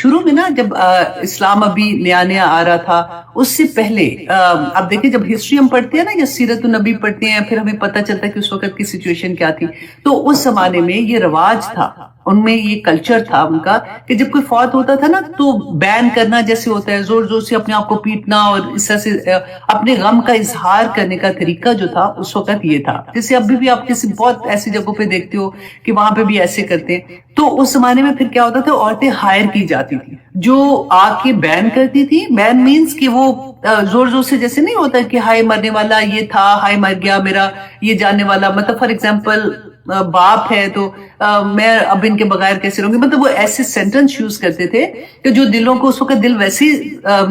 شروع میں نا جب اسلام ابھی نیا نیا آ رہا تھا اس سے پہلے آپ دیکھیں جب ہسٹری ہم پڑھتے ہیں نا یا سیرت النبی پڑھتے ہیں پھر ہمیں پتہ چلتا ہے کہ اس وقت کی سچویشن کیا تھی. تو اس زمانے میں یہ رواج تھا, ان میں یہ کلچر تھا ان کا کہ جب کوئی فوت ہوتا تھا نا تو بین کرنا جیسے ہوتا ہے, زور زور سے اپنے آپ کو پیٹنا اور اس طرح سے اپنے غم کا اظہار کرنے کا طریقہ جو تھا اس وقت یہ تھا. جیسے ابھی بھی آپ کسی بہت ایسی جگہوں پہ دیکھتے ہو کہ وہاں پہ بھی ایسے کرتے ہیں. تو اس زمانے میں پھر کیا ہوتا تھا, عورتیں ہائر کی جاتی تھی جو آ کے بین کرتی تھی. بین مینس کہ وہ زور زور سے جیسے نہیں ہوتا کہ ہائے مرنے والا یہ تھا, ہائے مر گیا میرا یہ جاننے والا, مطلب فار ایگزامپل باپ ہے تو میں اب ان کے بغیر کیسے رہوں گی, مطلب وہ ایسے سینٹنس یوز کرتے تھے کہ جو دلوں کو اس وقت دل ویسے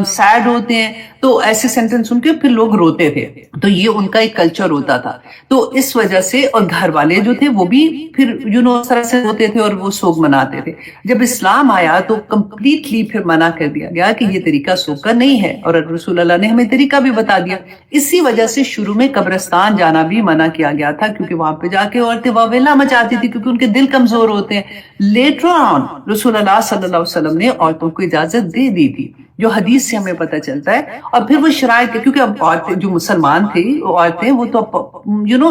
سیڈ ہوتے ہیں تو ایسے سینٹنس سن کے پھر لوگ روتے تھے. تو یہ ان کا ایک کلچر ہوتا تھا. تو اس وجہ سے اور گھر والے جو تھے وہ بھی پھر اس طرح سے ہوتے تھے اور وہ سوگ مناتے تھے. جب اسلام آیا تو کمپلیٹلی پھر منع کر دیا گیا کہ یہ طریقہ سوگ کا نہیں ہے, اور رسول اللہ نے ہمیں طریقہ بھی بتا دیا. اسی وجہ سے شروع میں قبرستان جانا بھی منع کیا گیا تھا, کیونکہ وہاں پہ جا کے عورتیں واویلا مچاتی تھی کیونکہ ان کے دل کمزور ہوتے ہیں. لیٹر آن رسول اللہ صلی اللہ علیہ وسلم نے عورتوں کو اجازت دے دی تھی, جو حدیث سے ہمیں پتہ چلتا ہے. اور پھر وہ شرائط کے, کیونکہ اب عورتیں جو مسلمان تھی عورتیں وہ تو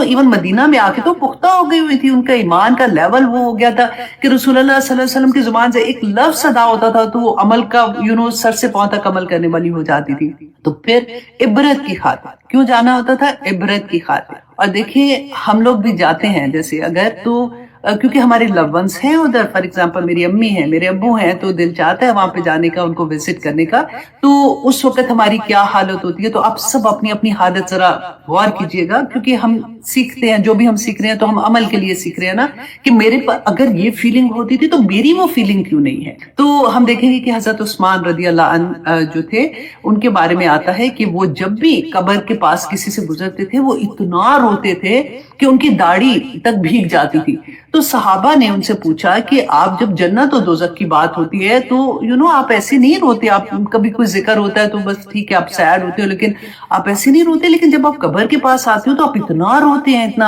ایون مدینہ میں آ کے تو پختہ ہو گئی ہوئی تھی, ان کا ایمان کا لیول وہ ہو گیا تھا کہ رسول اللہ صلی اللہ علیہ وسلم کی زبان سے ایک لفظ ادا ہوتا تھا تو وہ عمل کا سر سے پاؤں تک عمل کرنے والی ہو جاتی تھی. تو پھر عبرت کی خاطر کیوں جانا ہوتا تھا, عبرت کی خاطر. اور دیکھیے ہم لوگ بھی جاتے ہیں جیسے اگر تو کیونکہ ہمارے لو ونس ہیں ادھر, فار ایگزامپل میری امی ہیں میرے ابو ہیں, تو دل چاہتا ہے وہاں پہ جانے کا, ان کو وزٹ کرنے کا. تو اس وقت ہماری کیا حالت ہوتی ہے, تو آپ سب اپنی اپنی حالت ذرا غور کیجئے گا, کیونکہ ہم سیکھتے ہیں جو بھی ہم سیکھ رہے ہیں تو ہم عمل کے لیے سیکھ رہے ہیں نا, کہ میرے پاس اگر یہ فیلنگ ہوتی تھی تو میری وہ فیلنگ کیوں نہیں ہے. تو ہم دیکھیں گے کہ حضرت عثمان رضی اللہ عنہ جو تھے ان کے بارے میں آتا ہے کہ وہ جب بھی قبر کے پاس کسی سے گزرتے تھے وہ اتنا روتے تھے کہ ان کی داڑھی تک بھیگ جاتی تھی. تو صحابہ نے ان سے پوچھا کہ آپ جب جنت و دوزخ کی بات ہوتی ہے تو آپ ایسے نہیں روتے, آپ کبھی کوئی ذکر ہوتا ہے تو بس ٹھیک ہے آپ سیڈ ہوتے ہو لیکن آپ ایسے نہیں روتے, لیکن جب آپ قبر کے پاس آتے ہو تو آپ اتنا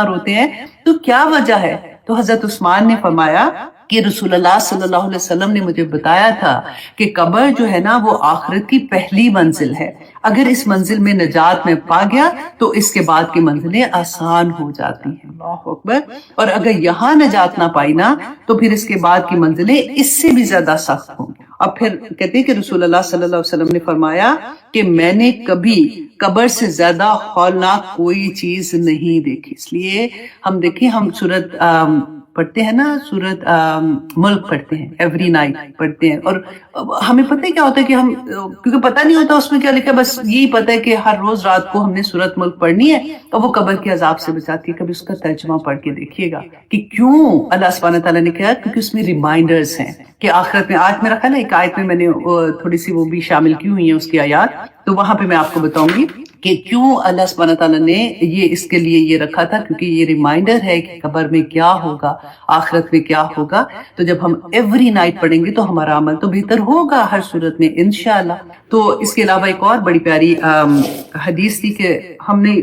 روتے ہیں, تو کیا وجہ ہے. تو حضرت عثمان نے فرمایا کہ رسول اللہ صلی اللہ علیہ وسلم نے مجھے بتایا تھا کہ قبر جو ہے نا وہ آخرت کی پہلی منزل ہے, اگر اس منزل میں نجات میں پا گیا تو اس کے بعد کی منزلیں آسان ہو جاتی ہیں. اللہ اکبر. اور اگر یہاں نجات نہ پائی نا تو پھر اس کے بعد کی منزلیں اس سے بھی زیادہ سخت ہوں. اور پھر کہتے ہیں کہ رسول اللہ صلی اللہ علیہ وسلم نے فرمایا کہ میں نے کبھی قبر سے زیادہ ہولناک کوئی چیز نہیں دیکھی. اس لیے ہم دیکھیں, ہم سورت پڑھتے ہیں نا, سورت ملک پڑھتے ہیں, ایوری نائٹ پڑھتے ہیں, اور ہمیں پتہ ہے کیا ہوتا ہے کہ ہم کیونکہ پتہ نہیں ہوتا اس میں کیا لکھا, بس یہی پتہ ہے کہ ہر روز رات کو ہم نے سورت ملک پڑھنی ہے اور وہ قبر کے عذاب سے بچاتی ہے. کبھی اس کا ترجمہ پڑھ کے دیکھیے گا کہ کیوں اللہ سبحانہ تعالیٰ نے کہا, کیونکہ اس میں ریمائنڈرز ہیں کہ آخرت میں. آج میرا خیال ہے ایک آیت میں نے تھوڑی سی وہ بھی شامل کی ہوئی ہیں اس کی آیات, تو وہاں پہ میں آپ کو بتاؤں گی کہ کیوں اللہ سبحانہ تعالیٰ نے یہ اس کے لیے یہ رکھا تھا, کیونکہ یہ ریمائنڈر ہے کہ قبر میں کیا ہوگا, آخرت میں کیا ہوگا. تو جب ہم ایوری نائٹ پڑھیں گے تو ہمارا عمل تو بہتر ہوگا ہر صورت میں انشاءاللہ. تو اس کے علاوہ ایک اور بڑی پیاری حدیث تھی کہ ہم نے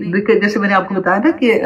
جیسے میں نے آپ کو بتایا نا کہ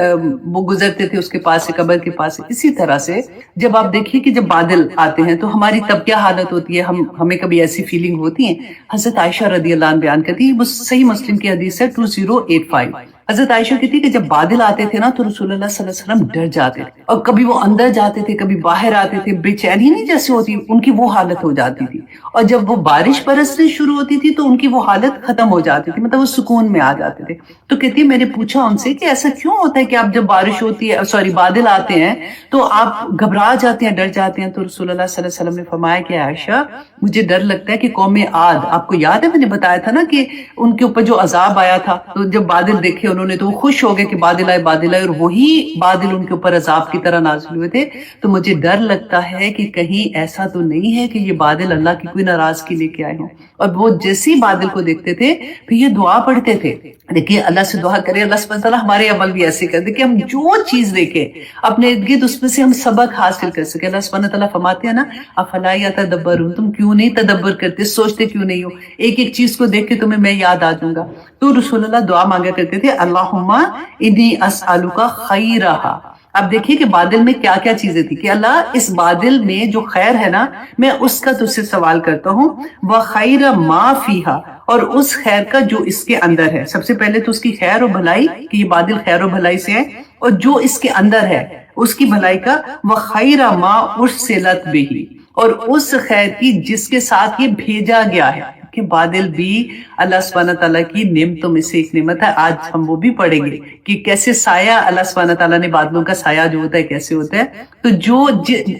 وہ گزرتے تھے اس کے پاس سے, قبر کے پاس سے. اسی طرح سے جب آپ دیکھیے کہ جب بادل آتے ہیں تو ہماری تب کیا حالت ہوتی ہے, ہمیں کبھی ایسی فیلنگ ہوتی ہیں. حضرت عائشہ رضی اللہ عنہ بیان کرتی ہے, وہ صحیح مسلم کی حدیث ہے 2085. حضرت عائشہ کہتی کہ جب بادل آتے تھے نا تو رسول اللہ صلی اللہ علیہ وسلم ڈر جاتے تھے, اور کبھی وہ اندر جاتے تھے کبھی باہر آتے تھے, بے چینی نہیں جیسے ہوتی ان کی وہ حالت ہو جاتی تھی. اور جب وہ بارش برسنے شروع ہوتی تھی تو ان کی وہ حالت ختم ہو جاتی تھی, مطلب وہ سکون میں آ جاتے تھے. تو کہتی ہے میں نے پوچھا ان سے کہ ایسا کیوں ہوتا ہے کہ آپ جب بارش ہوتی ہے بادل آتے ہیں تو آپ گھبرا جاتے ہیں, ڈر جاتے ہیں. تو رسول اللہ صلی اللہ علیہ وسلم نے فرمایا کہ عائشہ مجھے ڈر لگتا ہے کہ قوم عاد, آپ کو یاد ہے میں نے بتایا تھا نا کہ ان کے اوپر جو عذاب آیا تھا, تو جب بادل دیکھے انہوں نے تو وہ خوش ہو گئے کہ بادل آئے, اور وہی بادل ان کے اوپر عذاب کی طرح نازل ہوئے تھے. تو مجھے ڈر لگتا ہے کہ کہیں ایسا تو نہیں ہے کہ یہ بادل اللہ کی کوئی ناراضگی لے کے آئے ہوں. اور وہ جیسے ہی بادل کو دیکھتے تھے پھر یہ دعا پڑھتے تھے. دیکھیے اللہ سے دعا کرے اللہ سبحانہ تعالیٰ ہمارے عمل بھی ایسے کر دے کہ ہم جو چیز دیکھیں اپنے ارد گرد اس میں سے ہم سبق حاصل کر سکے. اللہ سبحانہ تعالیٰ فرماتے ہیں نا افلا یتدبرون, تم کیوں نہیں تدبر کرتے, سوچتے کیوں نہیں ہو, ایک ایک چیز کو دیکھ کے تمہیں میں یاد آ جاؤں گا. تو رسول اللہ دعا مانگا کرتے تھے اللہم انی اسألک خیرہا. اب دیکھیے کہ بادل میں کیا کیا چیزیں تھی کہ اللہ اس بادل میں جو خیر ہے نا میں اس کا تجھ سے سوال کرتا ہوں، وخیر ما فیہا، اور اس خیر کا جو اس کے اندر ہے. سب سے پہلے تو اس کی خیر و بھلائی کہ یہ بادل خیر و بھلائی سے ہے، اور جو اس کے اندر ہے اس کی بھلائی کا، وخیر ما ارسلت بہ، اور اس خیر کی جس کے ساتھ یہ بھیجا گیا ہے. کہ بادل بھی اللہ سبحانہ تعالیٰ کی نعمتوں میں سے ایک نعمت ہے. آج ہم وہ بھی پڑھیں گے کہ کیسے سایہ اللہ سبحانہ تعالیٰ نے، بادلوں کا سایہ جو ہوتا ہے کیسے ہوتا ہے. تو جو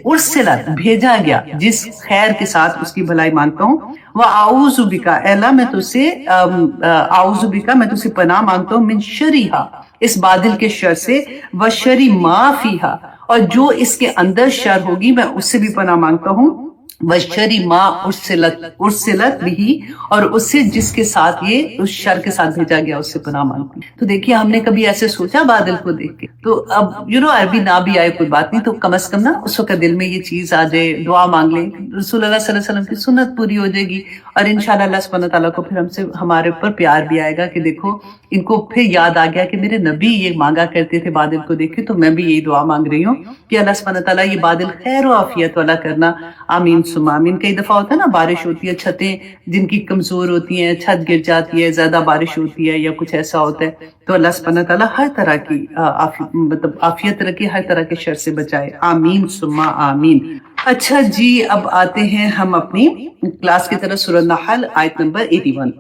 ارسلت بھیجا گیا جس خیر کے ساتھ اس کی بھلائی مانگتا ہوں. وَأَعُوذُ بِكَ، اے اللہ میں تجھ سے اعوذ بک، میں تجھ سے پناہ مانگتا ہوں، من شرہا، اس بادل کے شر سے، وشر ما فیہا، اور جو اس کے اندر شر ہوگی میں اس سے بھی پناہ مانگتا ہوں، وشری ما ارسلت بھی، اور اس سے جس کے ساتھ یہ اس شر کے ساتھ بھیجا گیا اس سے پناہ مانگتی. تو دیکھیے ہم نے کبھی ایسے سوچا بادل کو دیکھ کے؟ تو اب عربی نہ بھی آئے کوئی بات نہیں، تو کم از کم نا اس وقت دل میں یہ چیز آ جائے، دعا مانگ لیں، رسول اللہ صلی اللہ علیہ وسلم کی سنت پوری ہو جائے گی، اور انشاءاللہ اللہ سبحانہ تعالیٰ کو پھر ہمارے اوپر پیار بھی آئے گا کہ دیکھو ان کو پھر یاد آ گیا کہ میرے نبی یہ مانگا کرتے تھے بادل کو دیکھ کے، تو میں بھی یہی دعا مانگ رہی ہوں کہ اللہ سبحانہ تعالیٰ یہ بادل خیر و عافیت والا کرنا. آمین ثم آمین. کئی دفعہ ہوتا ہے نا بارش ہوتی ہے، چھتیں جن کی کمزور ہوتی ہیں، چھت گر جاتی ہے، زیادہ بارش ہوتی ہے یا کچھ ایسا ہوتا ہے، تو اللہ سبحانہ تعالیٰ ہر طرح کی عافیت رکھے، ہر طرح کے شر سے بچائے. آمین ثم آمین. اچھا جی، اب آتے ہیں ہم اپنی کلاس کی طرف. سورہ النحل آیت نمبر 81.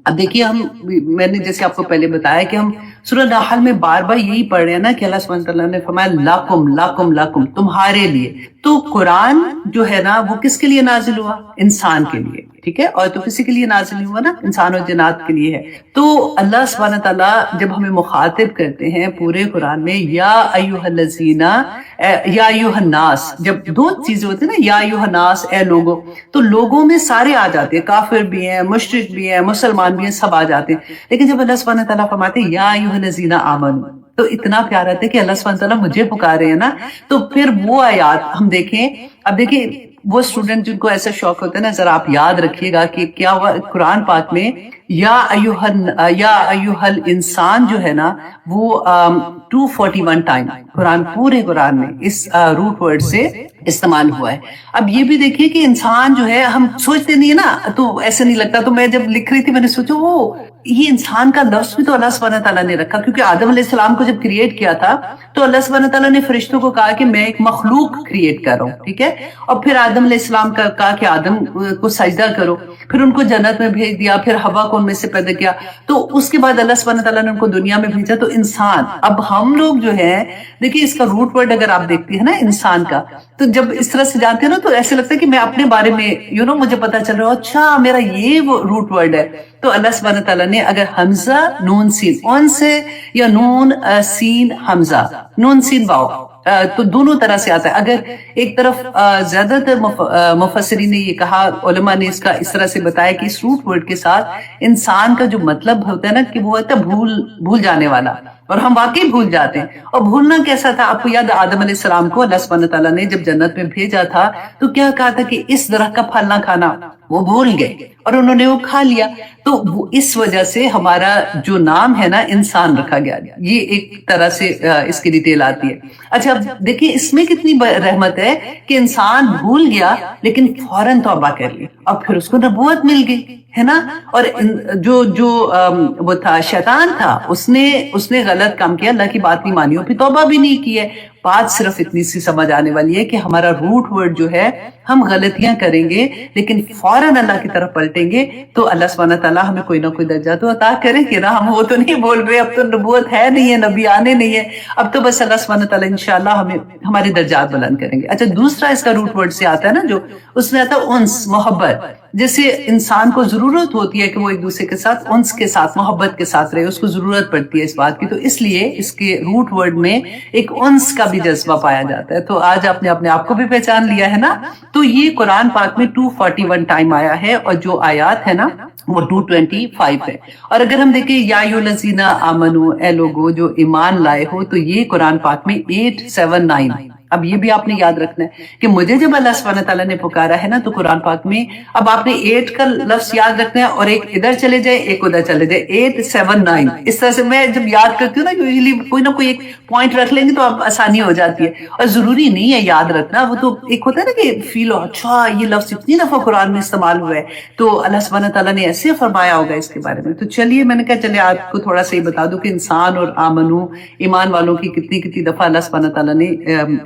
اب دیکھیے میں نے جیسے آپ کو پہلے بتایا کہ ہم سورہ نحل میں بار بار یہی پڑھ رہے ہیں نا کہ اللہ سبحانہ تعالیٰ نے فرمایا لاکم لاکم لاکم، تمہارے لیے. تو قرآن جو ہے نا وہ کس کے لیے نازل ہوا؟ انسان کے لیے، ٹھیک ہے، اور تو کسی کے لیے نازل نہیں ہوا نا، انسان اور جنات کے لیے ہے. تو اللہ سبحانہ تعالیٰ جب ہمیں مخاطب کرتے ہیں پورے قرآن میں یا ایھا الذین، یا ایھا الناس، جب دو چیزیں ہوتی ہیں نا، یا ایھا الناس، اے لوگوں، تو لوگوں میں سارے آ جاتے ہیں، کافر بھی ہیں، مشرک بھی ہیں، مسلمان بھی ہیں، سب آ جاتے ہیں. لیکن جب اللہ سبحانہ تعالیٰ فرماتے ہیں یا ایھا الذین آمنوا، تو اتنا پیارا ہے کہ اللہ سبحانہ تعالیٰ مجھے پکارے ہیں نا. تو پھر وہ آیات ہم دیکھیں. اب دیکھیں وہ اسٹوڈنٹ جن کو ایسا شوق ہوتا ہے نا، ذرا آپ یاد رکھیے گا کہ کیا ہوا قرآن پاک میں یا ایھا الانسان جو ہے نا وہ 241 ٹائم پورے قرآن میں اس روٹ ورڈ سے استعمال ہوا ہے. اب یہ بھی دیکھیے کہ انسان جو ہے، ہم سوچتے نہیں ہے نا، تو ایسے نہیں لگتا. تو میں جب لکھ رہی تھی میں نے سوچا یہ انسان کا لفظ بھی تو اللہ سبحانہ تعالیٰ نے رکھا، کیونکہ آدم علیہ السلام کو جب کریٹ کیا تھا تو اللہ سبحانہ تعالیٰ نے فرشتوں کو کہا کہ میں ایک مخلوق کریٹ کر رہا ہوں، ٹھیک ہے. اور پھر آدم علیہ السلام کا کہا کہ آدم کو سجدہ کرو، پھر ان کو جنت میں بھیج دیا، پھر حوا کو ان میں سے پیدا کیا. تو اس کے بعد اللہ سبحانہ تعالیٰ نے ان کو دنیا میں بھیجا. تو انسان، اب ہم لوگ جو ہے دیکھیے اس کا روٹ ورڈ اگر آپ دیکھتی ہیں نا انسان کا، تو جب اس طرح سے جانتے ہیں نا تو ایسے لگتا ہے کہ میں اپنے بارے میں مجھے پتا چل رہا ہے، اچھا میرا یہ وہ روٹ ورڈ ہے. تو اللہ سبحانہ تعالیٰ نے اگر حمزہ نون سین اون سے، یا نون سین حمزہ نون سین واو، تو دونوں طرح سے آتا ہے. اگر ایک طرف زیادہ تر مفسرین نے یہ کہا، علماء نے اس کا اس طرح سے بتایا کہ اس روٹ ورڈ کے ساتھ انسان کا جو مطلب ہوتا ہے نا کہ وہ ہوتا ہے بھول جانے والا، اور ہم واقعی بھول جاتے ہیں. اور بھولنا کیسا تھا؟ آپ کو یاد آدم علیہ السلام کو اللہ سبحانہ تعالیٰ نے جب جنت میں بھیجا تھا تو کیا کہا تھا کہ اس درخت کا پھل نہ کھانا، وہ بھول گئے اور انہوں نے وہ کھا لیا. تو اس وجہ سے ہمارا جو نام ہے نا انسان رکھا گیا. یہ ایک طرح سے اس کی ڈیٹیل آتی ہے. اچھا اب دیکھیں اس میں کتنی رحمت ہے کہ انسان بھول گیا لیکن فوراً توبہ کر لی، اور پھر اس کو نبوت مل گئی، ہے نا. اور جو وہ تھا شیطان تھا، اس نے غلط کام کیا، اللہ کی بات نہیں مانی، اور پھر توبہ بھی نہیں کی ہے. بات صرف اتنی سی سمجھ آنے والی ہے کہ ہمارا روٹ ورڈ جو ہے، ہم غلطیاں کریں گے لیکن فوراً اللہ کی طرف پلٹیں گے تو اللہ سبحانہ تعالیٰ ہمیں کوئی نہ کوئی درجہ تو عطا کرے کہ نا. ہم وہ تو نہیں بول رہے اب تو نبوت ہے نہیں ہے، نبی آنے نہیں ہے، اب تو بس اللہ سبحانہ تعالیٰ انشاءاللہ ہمارے درجات بلند کریں گے. اچھا دوسرا اس کا روٹ ورڈ سے آتا ہے نا، جو اس میں آتا ہے انس، محبت. جیسے انسان کو ضرورت ہوتی ہے کہ وہ ایک دوسرے کے ساتھ انس کے ساتھ، محبت کے ساتھ رہے، اس کو ضرورت پڑتی ہے اس بات کی. تو اس لیے اس کے روٹ ورڈ میں ایک انس کا بھی جذبہ پایا جاتا ہے. تو آج آپ نے اپنے آپ کو بھی پہچان لیا ہے نا. تو یہ قرآن پاک میں 241 ٹائم آیا ہے، اور جو آیات ہے نا وہ 225 ہے. اور اگر ہم دیکھیں یا ایھا الذین آمنو، اے لوگو جو ایمان لائے ہو، تو یہ قرآن پاک میں 879 اب یہ بھی آپ نے یاد رکھنا ہے کہ مجھے جب اللہ سبحانہ تعالیٰ نے پکارا ہے نا تو قرآن پاک میں اب آپ نے 8 کا لفظ یاد رکھنا ہے اور ایک ادھر چلے جائے ایک ادھر چلے جائے 8 7 9 اس طرح سے میں جب یاد کرتی ہوں نا یوزلی کوئی نہ کوئی ایک پوائنٹ رکھ لیں گے تو اب آسانی ہو جاتی ہے اور ضروری نہیں ہے یاد رکھنا وہ تو ایک ہوتا ہے نا کہ فیل ہو اچھا یہ لفظ اتنی دفعہ قرآن میں استعمال ہوا ہے تو اللہ سبحانہ تعالیٰ نے ایسے فرمایا ہوگا اس کے بارے میں تو چلیے میں نے کہا چلے آپ کو تھوڑا سا یہ بتا دوں کہ انسان اور آمنو ایمان والوں کی کتنی دفعہ اللہ سبحانہ تعالیٰ نے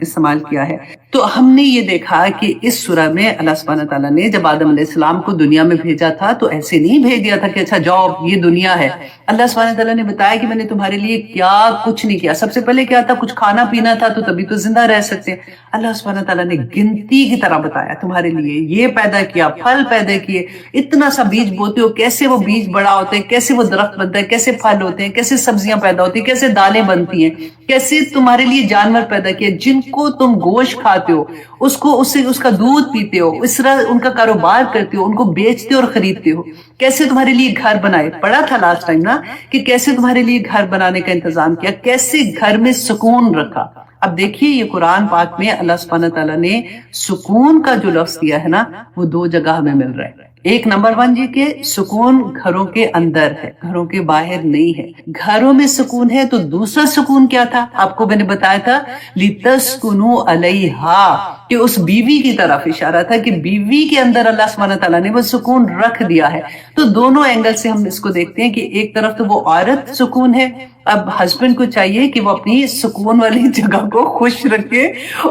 استعمال کیا ہے تو ہم نے یہ دیکھا کہ اس سورہ میں اللہ سبحانہ تعالیٰ نے جب آدم علیہ السلام کو دنیا میں بھیجا تھا تو ایسے نہیں بھیج دیا تھا کہ اچھا جاؤ یہ دنیا ہے اللہ سبحانہ تعالیٰ نے بتایا کہ میں نے تمہارے لیے کیا کچھ نہیں کیا سب سے پہلے کیا تھا کچھ کھانا پینا تھا تو تبھی تو زندہ رہ سکتے اللہ سبحانہ تعالیٰ نے گنتی کی طرح بتایا تمہارے لیے یہ پیدا کیا پھل پیدا کیے اتنا سا بیج بوتے ہو کیسے وہ بیج بڑا ہوتا ہے کیسے وہ درخت بنتا ہے کیسے پھل ہوتے ہیں کیسے سبزیاں پیدا ہوتی ہیں کیسے دالیں بنتی ہیں کیسے تمہارے لیے جانور پیدا کیے جن کو تم گوشت کھاتے ہو اس کا دودھ پیتے ہو اس طرح ان کا کاروبار کرتے ہو ان کو بیچتے اور خریدتے ہو کیسے تمہارے لیے گھر بنائے پڑھا تھا لاسٹ ٹائم نا کہ کیسے تمہارے لیے گھر بنانے کا انتظام کیا کیسے گھر میں سکون رکھا اب دیکھیے یہ قرآن پاک میں اللہ سبحانہ تعالیٰ نے سکون کا جو لفظ دیا ہے نا وہ 2 جگہ ہمیں مل رہا ہے ایک نمبر 1 یہ کہ سکون گھروں کے اندر ہے گھروں کے باہر نہیں ہے گھروں میں سکون ہے تو دوسرا سکون کیا تھا آپ کو میں نے بتایا تھا لِتَسْكُنُوا عَلَيْهَا کہ اس بیوی کی طرف اشارہ تھا کہ بیوی کے اندر اللہ سبحانہ تعالیٰ نے وہ سکون رکھ دیا ہے تو دونوں اینگل سے ہم اس کو دیکھتے ہیں کہ ایک طرف تو وہ عورت سکون ہے اب ہسبینڈ کو چاہیے کہ وہ اپنی سکون والی جگہ کو خوش رکھے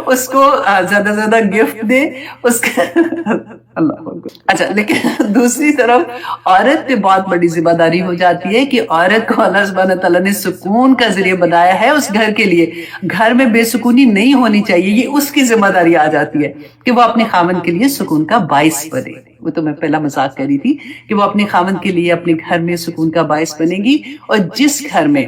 اس کو زیادہ زیادہ گفٹ دے اس کا اللہ اچھا لیکن دوسری طرف عورت پہ بہت بڑی ذمہ داری ہو جاتی ہے کہ عورت کو اللہ سبحانہ تعالیٰ نے سکون کا ذریعہ بنایا ہے اس گھر کے لیے گھر میں بے سکونی نہیں ہونی چاہیے یہ اس کی ذمہ داری آ جاتی ہے کہ وہ اپنے خاوند کے لیے سکون کا باعث بنے وہ تو میں پہلا مذاق کر رہی تھی کہ وہ اپنے خاوند کے لیے اپنے گھر میں سکون کا باعث بنے گی اور جس گھر میں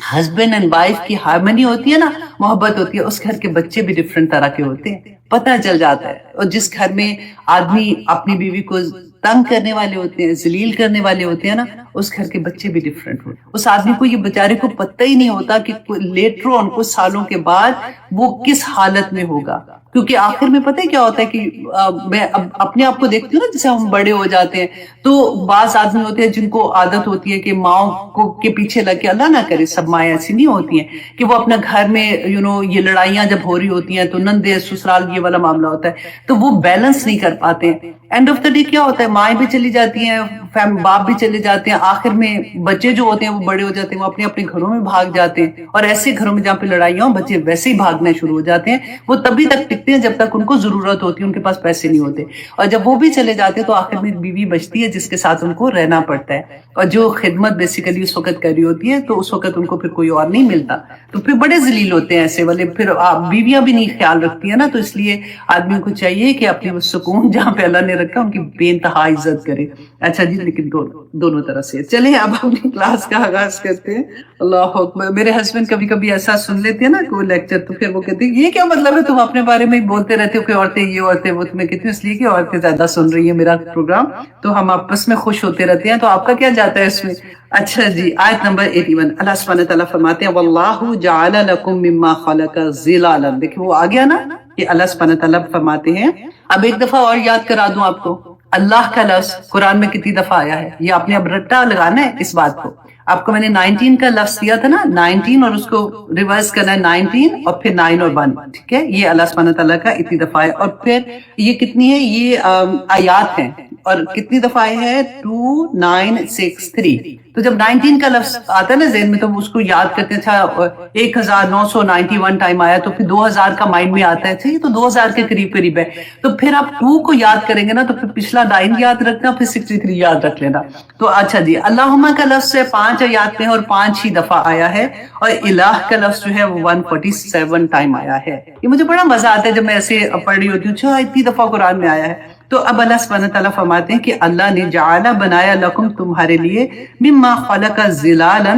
ہسبینڈ اینڈ وائف کی ہارمنی ہوتی ہے نا محبت ہوتی ہے اس گھر کے بچے بھی ڈفرنٹ طرح کے ہوتے ہیں پتہ چل جاتا ہے اور جس گھر میں آدمی اپنی بیوی کو تنگ کرنے والے ہوتے ہیں ذلیل کرنے والے ہوتے ہیں نا اس گھر کے بچے بھی ڈفرنٹ ہوتے ہیں اس آدمی کو یہ بیچارے کو پتہ ہی نہیں ہوتا کہ لیٹر آن کچھ سالوں کے بعد وہ کس حالت میں ہوگا کیونکہ آخر میں پتہ ہے کیا ہوتا ہے کہ میں اب اپنے آپ کو دیکھتی ہوں نا جیسے ہم بڑے ہو جاتے ہیں تو بعض آدمی ہوتے ہیں جن کو عادت ہوتی ہے کہ ماؤں کو کے پیچھے لگ کے اللہ نہ کرے سب مائیں ایسی نہیں ہوتی ہیں کہ وہ اپنا گھر میں یہ لڑائیاں جب ہو رہی ہوتی ہیں تو نندے سسرال یہ والا معاملہ ہوتا ہے تو وہ بیلنس نہیں کر پاتے ہیں اینڈ آف دا ڈے کیا ہوتا ہے مائیں بھی چلی جاتی ہیں باپ بھی چلے جاتے ہیں آخر میں بچے جو ہوتے ہیں وہ بڑے ہو جاتے ہیں وہ اپنے اپنے گھروں میں بھاگ جاتے ہیں اور ایسے گھروں میں جہاں پہ لڑائیاں ہوں بچے ویسے ہی بھاگنا شروع ہو جاتے ہیں وہ تبھی تک ٹکتے ہیں جب تک ان کو ضرورت ہوتی ہے ان کے پاس پیسے نہیں ہوتے اور جب وہ بھی چلے جاتے ہیں تو آخر میں بیوی بچتی ہے جس کے ساتھ ان کو رہنا پڑتا ہے اور جو خدمت بیسیکلی اس وقت کر رہی ہوتی ہے تو اس وقت ان کو پھر کوئی اور نہیں ملتا تو پھر بڑے ذلیل ہوتے ہیں ایسے والے پھر بیویاں بھی نہیں خیال رکھتی ہیں نا تو اس لیے آدمیوں کو چاہیے کہ اپنے وہ سکون جہاں پہ اللہ نے رکھا ان کی بے انتہا عزت کرے اچھا جی لیکن دونوں طرح سے چلیں اب اپنی کلاس کا آغاز کرتے ہیں اللہ اکبر میرے ہسبینڈ کبھی کبھی ایسا سن لیتے ہیں نا کوئی لیکچر تو پھر وہ کہتے ہیں یہ کیا مطلب ہے تم اپنے بارے میں بولتے رہتے ہو کہ عورتیں یہ عورتیں وہ تمہیں کہتی ہوں اس لیے کہ عورتیں زیادہ سن رہی ہیں میرا پروگرام تو ہم آپس میں خوش ہوتے رہتے ہیں تو آپ کا کیا جاتا ہے اس میں اچھا جی آیت نمبر 81 اللہ سبحانہ تعالیٰ فرماتے ہیں واللہ جعل لکم مما خلق ظلالا دیکھیں وہ آ گیا نا کہ اللہ سبحانہ تعالیٰ فرماتے ہیں اب ایک دفعہ اور یاد کرا دوں آپ کو اللہ کا لفظ قرآن میں کتنی دفعہ آیا ہے یہ آپ نے اب رٹا لگانا ہے اس بات کو آپ کو میں نے 19 کا لفظ دیا تھا نا 19 اور اس کو ریورس کرنا ہے 19 اور پھر 9 اور 1 ٹھیک ہے یہ اللہ سبحانہ تعالیٰ کا اتنی دفعہ ہے اور پھر یہ کتنی ہے یہ آیات ہیں اور کتنی دفعہ ہے 2 9 6 3 تو جب 19 کا لفظ آتا ہے نا ذہن میں تو اس کو یاد کرتے ہیں اچھا 1991 ٹائم آیا تو پھر 2000 کا مائنڈ میں آتا ہے اچھا یہ تو 2000 کے قریب قریب ہے تو پھر آپ 2 کو یاد کریں گے نا تو پھر پچھلا 9 یاد رکھنا پھر 63 یاد رکھ لینا تو اچھا جی اللہم کا لفظ ہے 5 آیات میں اور 5 ہی دفعہ آیا ہے اور الہ کا لفظ جو ہے وہ 147 ٹائم آیا ہے یہ مجھے بڑا مزہ آتا ہے جب میں ایسے پڑھ رہی ہوتی ہوں اچھا اتنی دفعہ قرآن میں آیا ہے تو اب اللہ سبحانہ تعالیٰ فرماتے ہیں کہ اللہ نے جعل بنایا لکم تمہارے لیے مما خلق ظلالا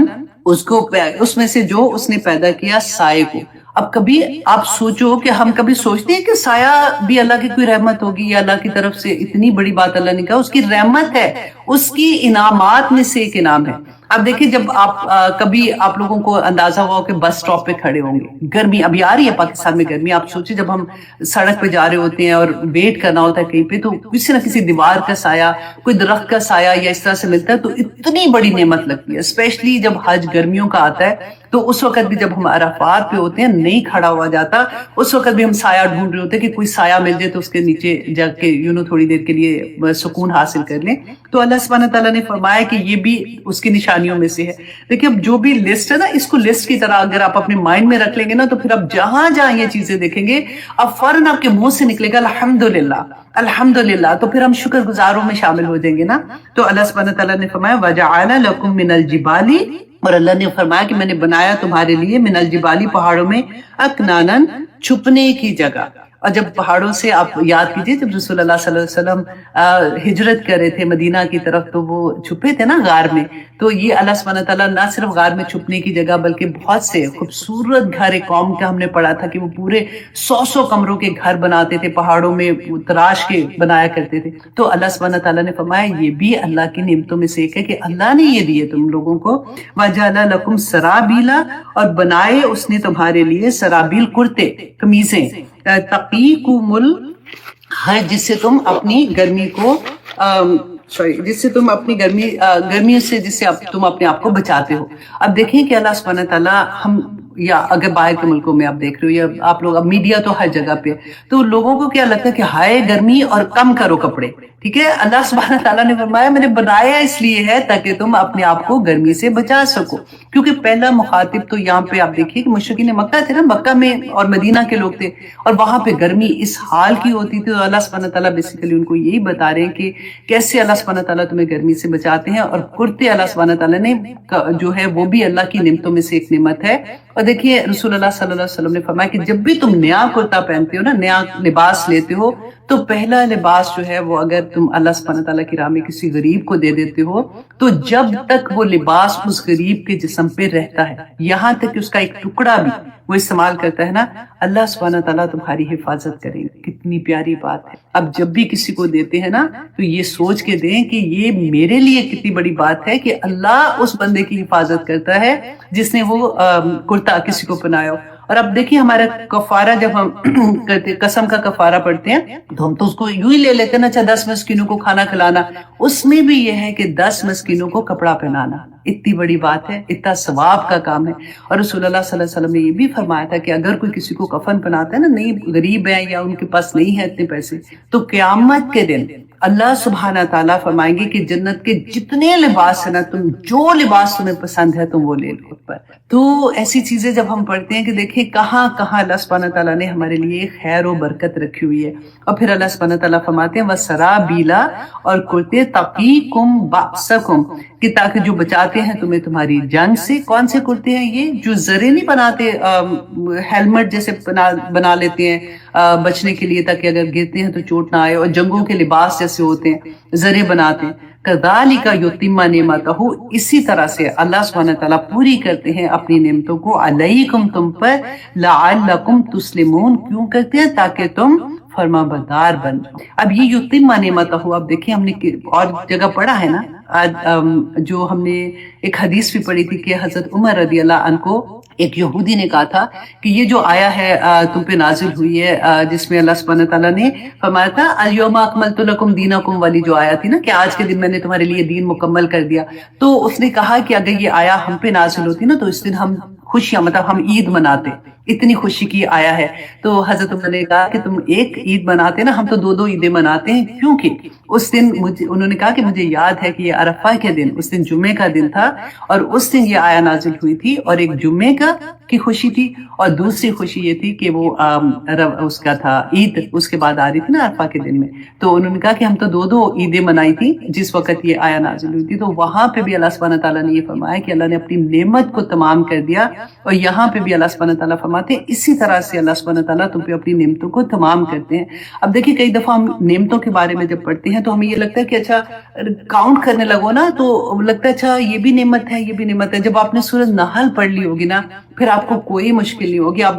اس میں سے جو اس نے پیدا کیا سائے کو اب کبھی آپ سوچو کہ ہم کبھی سوچتے ہیں کہ سایہ بھی اللہ کی کوئی رحمت ہوگی یا اللہ کی طرف سے اتنی بڑی بات اللہ نے کہا اس کی رحمت ہے اس کی انعامات میں سے ایک انعام ہے. اب دیکھیں جب آپ کبھی آپ لوگوں کو اندازہ ہوا کہ بس سٹاپ پہ کھڑے ہوں گے, گرمی ابھی آ رہی ہے پاکستان میں گرمی, آپ سوچیں جب ہم سڑک پہ جا رہے ہوتے ہیں اور ویٹ کرنا ہوتا ہے کہیں پہ, تو کسی نہ کسی دیوار کا سایہ, کوئی درخت کا سایہ یا اس طرح سے ملتا ہے تو اتنی بڑی نعمت لگتی ہے. اسپیشلی جب حج گرمیوں کا آتا ہے تو اس وقت بھی جب ہم عرفات پہ ہوتے ہیں نہیں کھڑا ہوا جاتا, اس وقت بھی ہم سایہ ڈھونڈ رہے ہوتے ہیں کہ کوئی سایہ مل جائے تو اس کے نیچے جا کے تھوڑی دیر کے لیے سکون حاصل کر لیں. تو اللہ سبحانہ تعالیٰ نے فرمایا کہ یہ بھی اس کی نشانیوں میں سے ہے. دیکھیں اب جو بھی لسٹ ہے نا, اس کو لسٹ کی طرح اگر آپ اپنے مائنڈ میں رکھ لیں گے نا تو پھر آپ جہاں جہاں یہ چیزیں دیکھیں گے اب فوراً آپ کے منہ سے نکلے گا الحمدللہ الحمدللہ, تو پھر ہم شکر گزاروں میں شامل ہو جائیں گے نا. تو اللہ سبحانہ تعالیٰ نے فرمایا وَجَعَلَ لَكُم مِّنَ الْجِبَالِ, اور اللہ نے فرمایا کہ میں نے بنایا تمہارے لیے من الجبالی پہاڑوں میں اکنانن چھپنے کی جگہ. اور جب پہاڑوں سے آپ یاد کیجئے جب رسول اللہ صلی اللہ علیہ وسلم ہجرت کر رہے تھے مدینہ کی طرف تو وہ چھپے تھے نا غار میں, تو یہ اللہ سبحانہ تعالیٰ نہ صرف غار میں چھپنے کی جگہ بلکہ بہت سے خوبصورت گھر, ایک قوم کا ہم نے پڑھا تھا کہ وہ پورے 100 کمروں کے گھر بناتے تھے, پہاڑوں میں تراش کے بنایا کرتے تھے. تو اللہ سبحانہ تعالیٰ نے فرمایا یہ بھی اللہ کی نعمتوں میں سے ایک ہے کہ اللہ نے یہ دیے تم لوگوں کو. وَجَعَلَ لَكُمْ سَرَابِيلَ, اور بنائے اس نے تمہارے لیے سرابیل, کرتے قمیصیں, تقیکم الحر, جس سے تم اپنی گرمی کو جس سے تم اپنی گرمی سے جس سے تم اپنے آپ کو بچاتے ہو. اب دیکھیں کہ اللہ سبحانہ تعالیٰ ہم یا اگر باہر کے ملکوں میں آپ دیکھ رہے ہو یا آپ لوگ, اب میڈیا تو ہر جگہ پہ, تو لوگوں کو کیا لگتا ہے کہ ہائے گرمی اور کم کرو کپڑے. ٹھیک ہے, اللہ سبحانہ تعالیٰ نے فرمایا میں نے بنایا اس لیے ہے تاکہ تم اپنے آپ کو گرمی سے بچا سکو. کیونکہ پہلا مخاطب تو یہاں پہ آپ دیکھیے کہ مشرکین مکہ تھے نا, مکہ میں اور مدینہ کے لوگ تھے, اور وہاں پہ گرمی اس حال کی ہوتی تھی. تو اللہ سبحانہ تعالیٰ بیسیکلی ان کو یہی بتا رہے ہیں کہ کیسے اللہ سبحانہ تعالیٰ تمہیں گرمی سے بچاتے ہیں. اور کرتے اللہ سبحانہ تعالیٰ نے جو ہے وہ بھی اللہ کی نعمتوں میں سے ایک نعمت ہے. اور دیکھیے رسول اللہ صلی اللہ علیہ وسلم نے فرمایا کہ جب بھی تم نیا کرتا پہنتے ہو نا, نیا لباس لیتے ہو, تو پہلا لباس جو ہے وہ اگر تم اللہ سبحانہ تعالیٰ کی راہ میں کسی غریب کو دے دیتے ہو تو جب تک وہ لباس اس غریب کے جسم پہ رہتا ہے, یہاں تک کہ اس کا ایک ٹکڑا بھی وہ استعمال کرتا ہے نا, اللہ سبحانہ تعالیٰ تمہاری حفاظت کریں گے. کتنی پیاری بات ہے. اب جب بھی کسی کو دیتے ہیں نا تو یہ سوچ کے دیں کہ یہ میرے لیے کتنی بڑی بات ہے کہ اللہ اس بندے کی حفاظت کرتا ہے جس نے وہ کرتا کسی کو پہنایا ہو. اور اب دیکھیے ہمارا کفارہ جب ہم کرتے قسم کا کفارہ پڑھتے ہیں تو ہم تو اس کو یوں ہی لے لیتے ہیں نا, اچھا 10 مسکینوں کو کھانا کھلانا, اس میں بھی یہ ہے کہ 10 مسکینوں کو کپڑا پہنانا اتنی بڑی بات ہے, اتنا ثواب کا کام ہے. اور رسول اللہ صلی اللہ علیہ وسلم نے یہ بھی فرمایا تھا کہ اگر کوئی کسی کو کفن پہناتا ہے نا, نہیں غریب ہے یا ان کے پاس نہیں ہے اتنے پیسے, تو قیامت کے دن اللہ سبحانہ تعالیٰ فرمائیں گے کہ جنت کے جتنے لباس ہیں نا, تم جو لباس تمہیں پسند ہے تم وہ لے لو. تو ایسی چیزیں جب ہم پڑھتے ہیں کہ دیکھیں کہاں کہاں اللہ سبحانہ تعالیٰ نے ہمارے لیے خیر و برکت رکھی ہوئی ہے. اور پھر اللہ سبحانہ تعالیٰ فرماتے ہیں وَسَرَابِيلَ, اور کرتے تَقِيكُمْ بَأْسَكُمْ, کہ تاکہ جو بچاتے ہیں تمہیں تمہاری جنگ سے. کون سے کرتے ہیں یہ جو زرے نہیں بناتے, ہیلمٹ جیسے بنا لیتے ہیں بچنے کے لیے تاکہ اگر گرتے ہیں تو چوٹ نہ آئے, اور جنگوں کے لباس جیسے ہوتے ہیں زرے بناتے ہیں. كَذَلِكَ يُتِمَّ نِعْمَتَهُ, اسی طرح سے اللہ سبحانہ تعالیٰ پوری کرتے ہیں اپنی نعمتوں کو علیکم, تم پر, لعلکم تسلمون, کیوں کرتے ہیں تاکہ تم فرما بردار بن جاؤ. اب یہ یتم نعمتہ, اب دیکھیں ہم نے اور جگہ پڑھا ہے نا, جو ہم نے ایک حدیث بھی پڑھی تھی کہ حضرت عمر رضی اللہ عنہ کو ایک یہودی نے کہا تھا کہ یہ جو آیا ہے تم پہ نازل ہوئی ہے جس میں اللہ سبحانہ تعالیٰ نے فرمایا تھا الیوم اکملت لکم دینکم والی جو آیا تھی نا کہ آج کے دن میں نے تمہارے لیے دین مکمل کر دیا, تو اس نے کہا کہ اگر یہ آیا ہم پہ نازل ہوتی نا تو اس دن ہم خوشیاں, مطلب ہم عید مناتے, اتنی خوشی کی آیا ہے. تو حضرت عمر نے کہا کہ تم ایک عید مناتے نا, ہم تو 2 عیدیں مناتے ہیں, کیونکہ اس دن انہوں نے کہا کہ مجھے یاد ہے کہ یہ عرفہ کے دن, اس دن جمعے کا دن تھا, اور اس دن یہ آیا نازل ہوئی تھی, اور ایک جمعے کی خوشی تھی, اور دوسری خوشی یہ تھی کہ وہ اس کا تھا عید اس کے بعد آ رہی تھی نا عرفہ کے دن میں. تو انہوں نے کہا کہ ہم تو 2 عیدیں منائی تھی جس وقت یہ آیا نازل ہوئی تھی. تو وہاں پہ بھی اللہ سبحانہ تعالیٰ نے یہ فرمایا کہ اللہ نے اپنی نعمت کو تمام کر دیا, اور یہاں پہ بھی اللہ سبحانہ تعالیٰ فرماتے ہیں اسی طرح سے اللہ سبحانہ تعالیٰ تم پہ اپنی نعمتوں کو تمام کرتے ہیں. اب دیکھیں کئی دفعہ ہم نعمتوں کے بارے میں جب پڑھتے ہیں تو ہمیں یہ لگتا ہے کہ اچھا کاؤنٹ کرنے لگو نا تو لگتا ہے اچھا یہ بھی نعمت ہے, یہ بھی نعمت ہے. جب آپ نے سورۃ نحل پڑھ لی ہوگی نا, پھر آپ کو کوئی مشکل نہیں ہوگی. آپ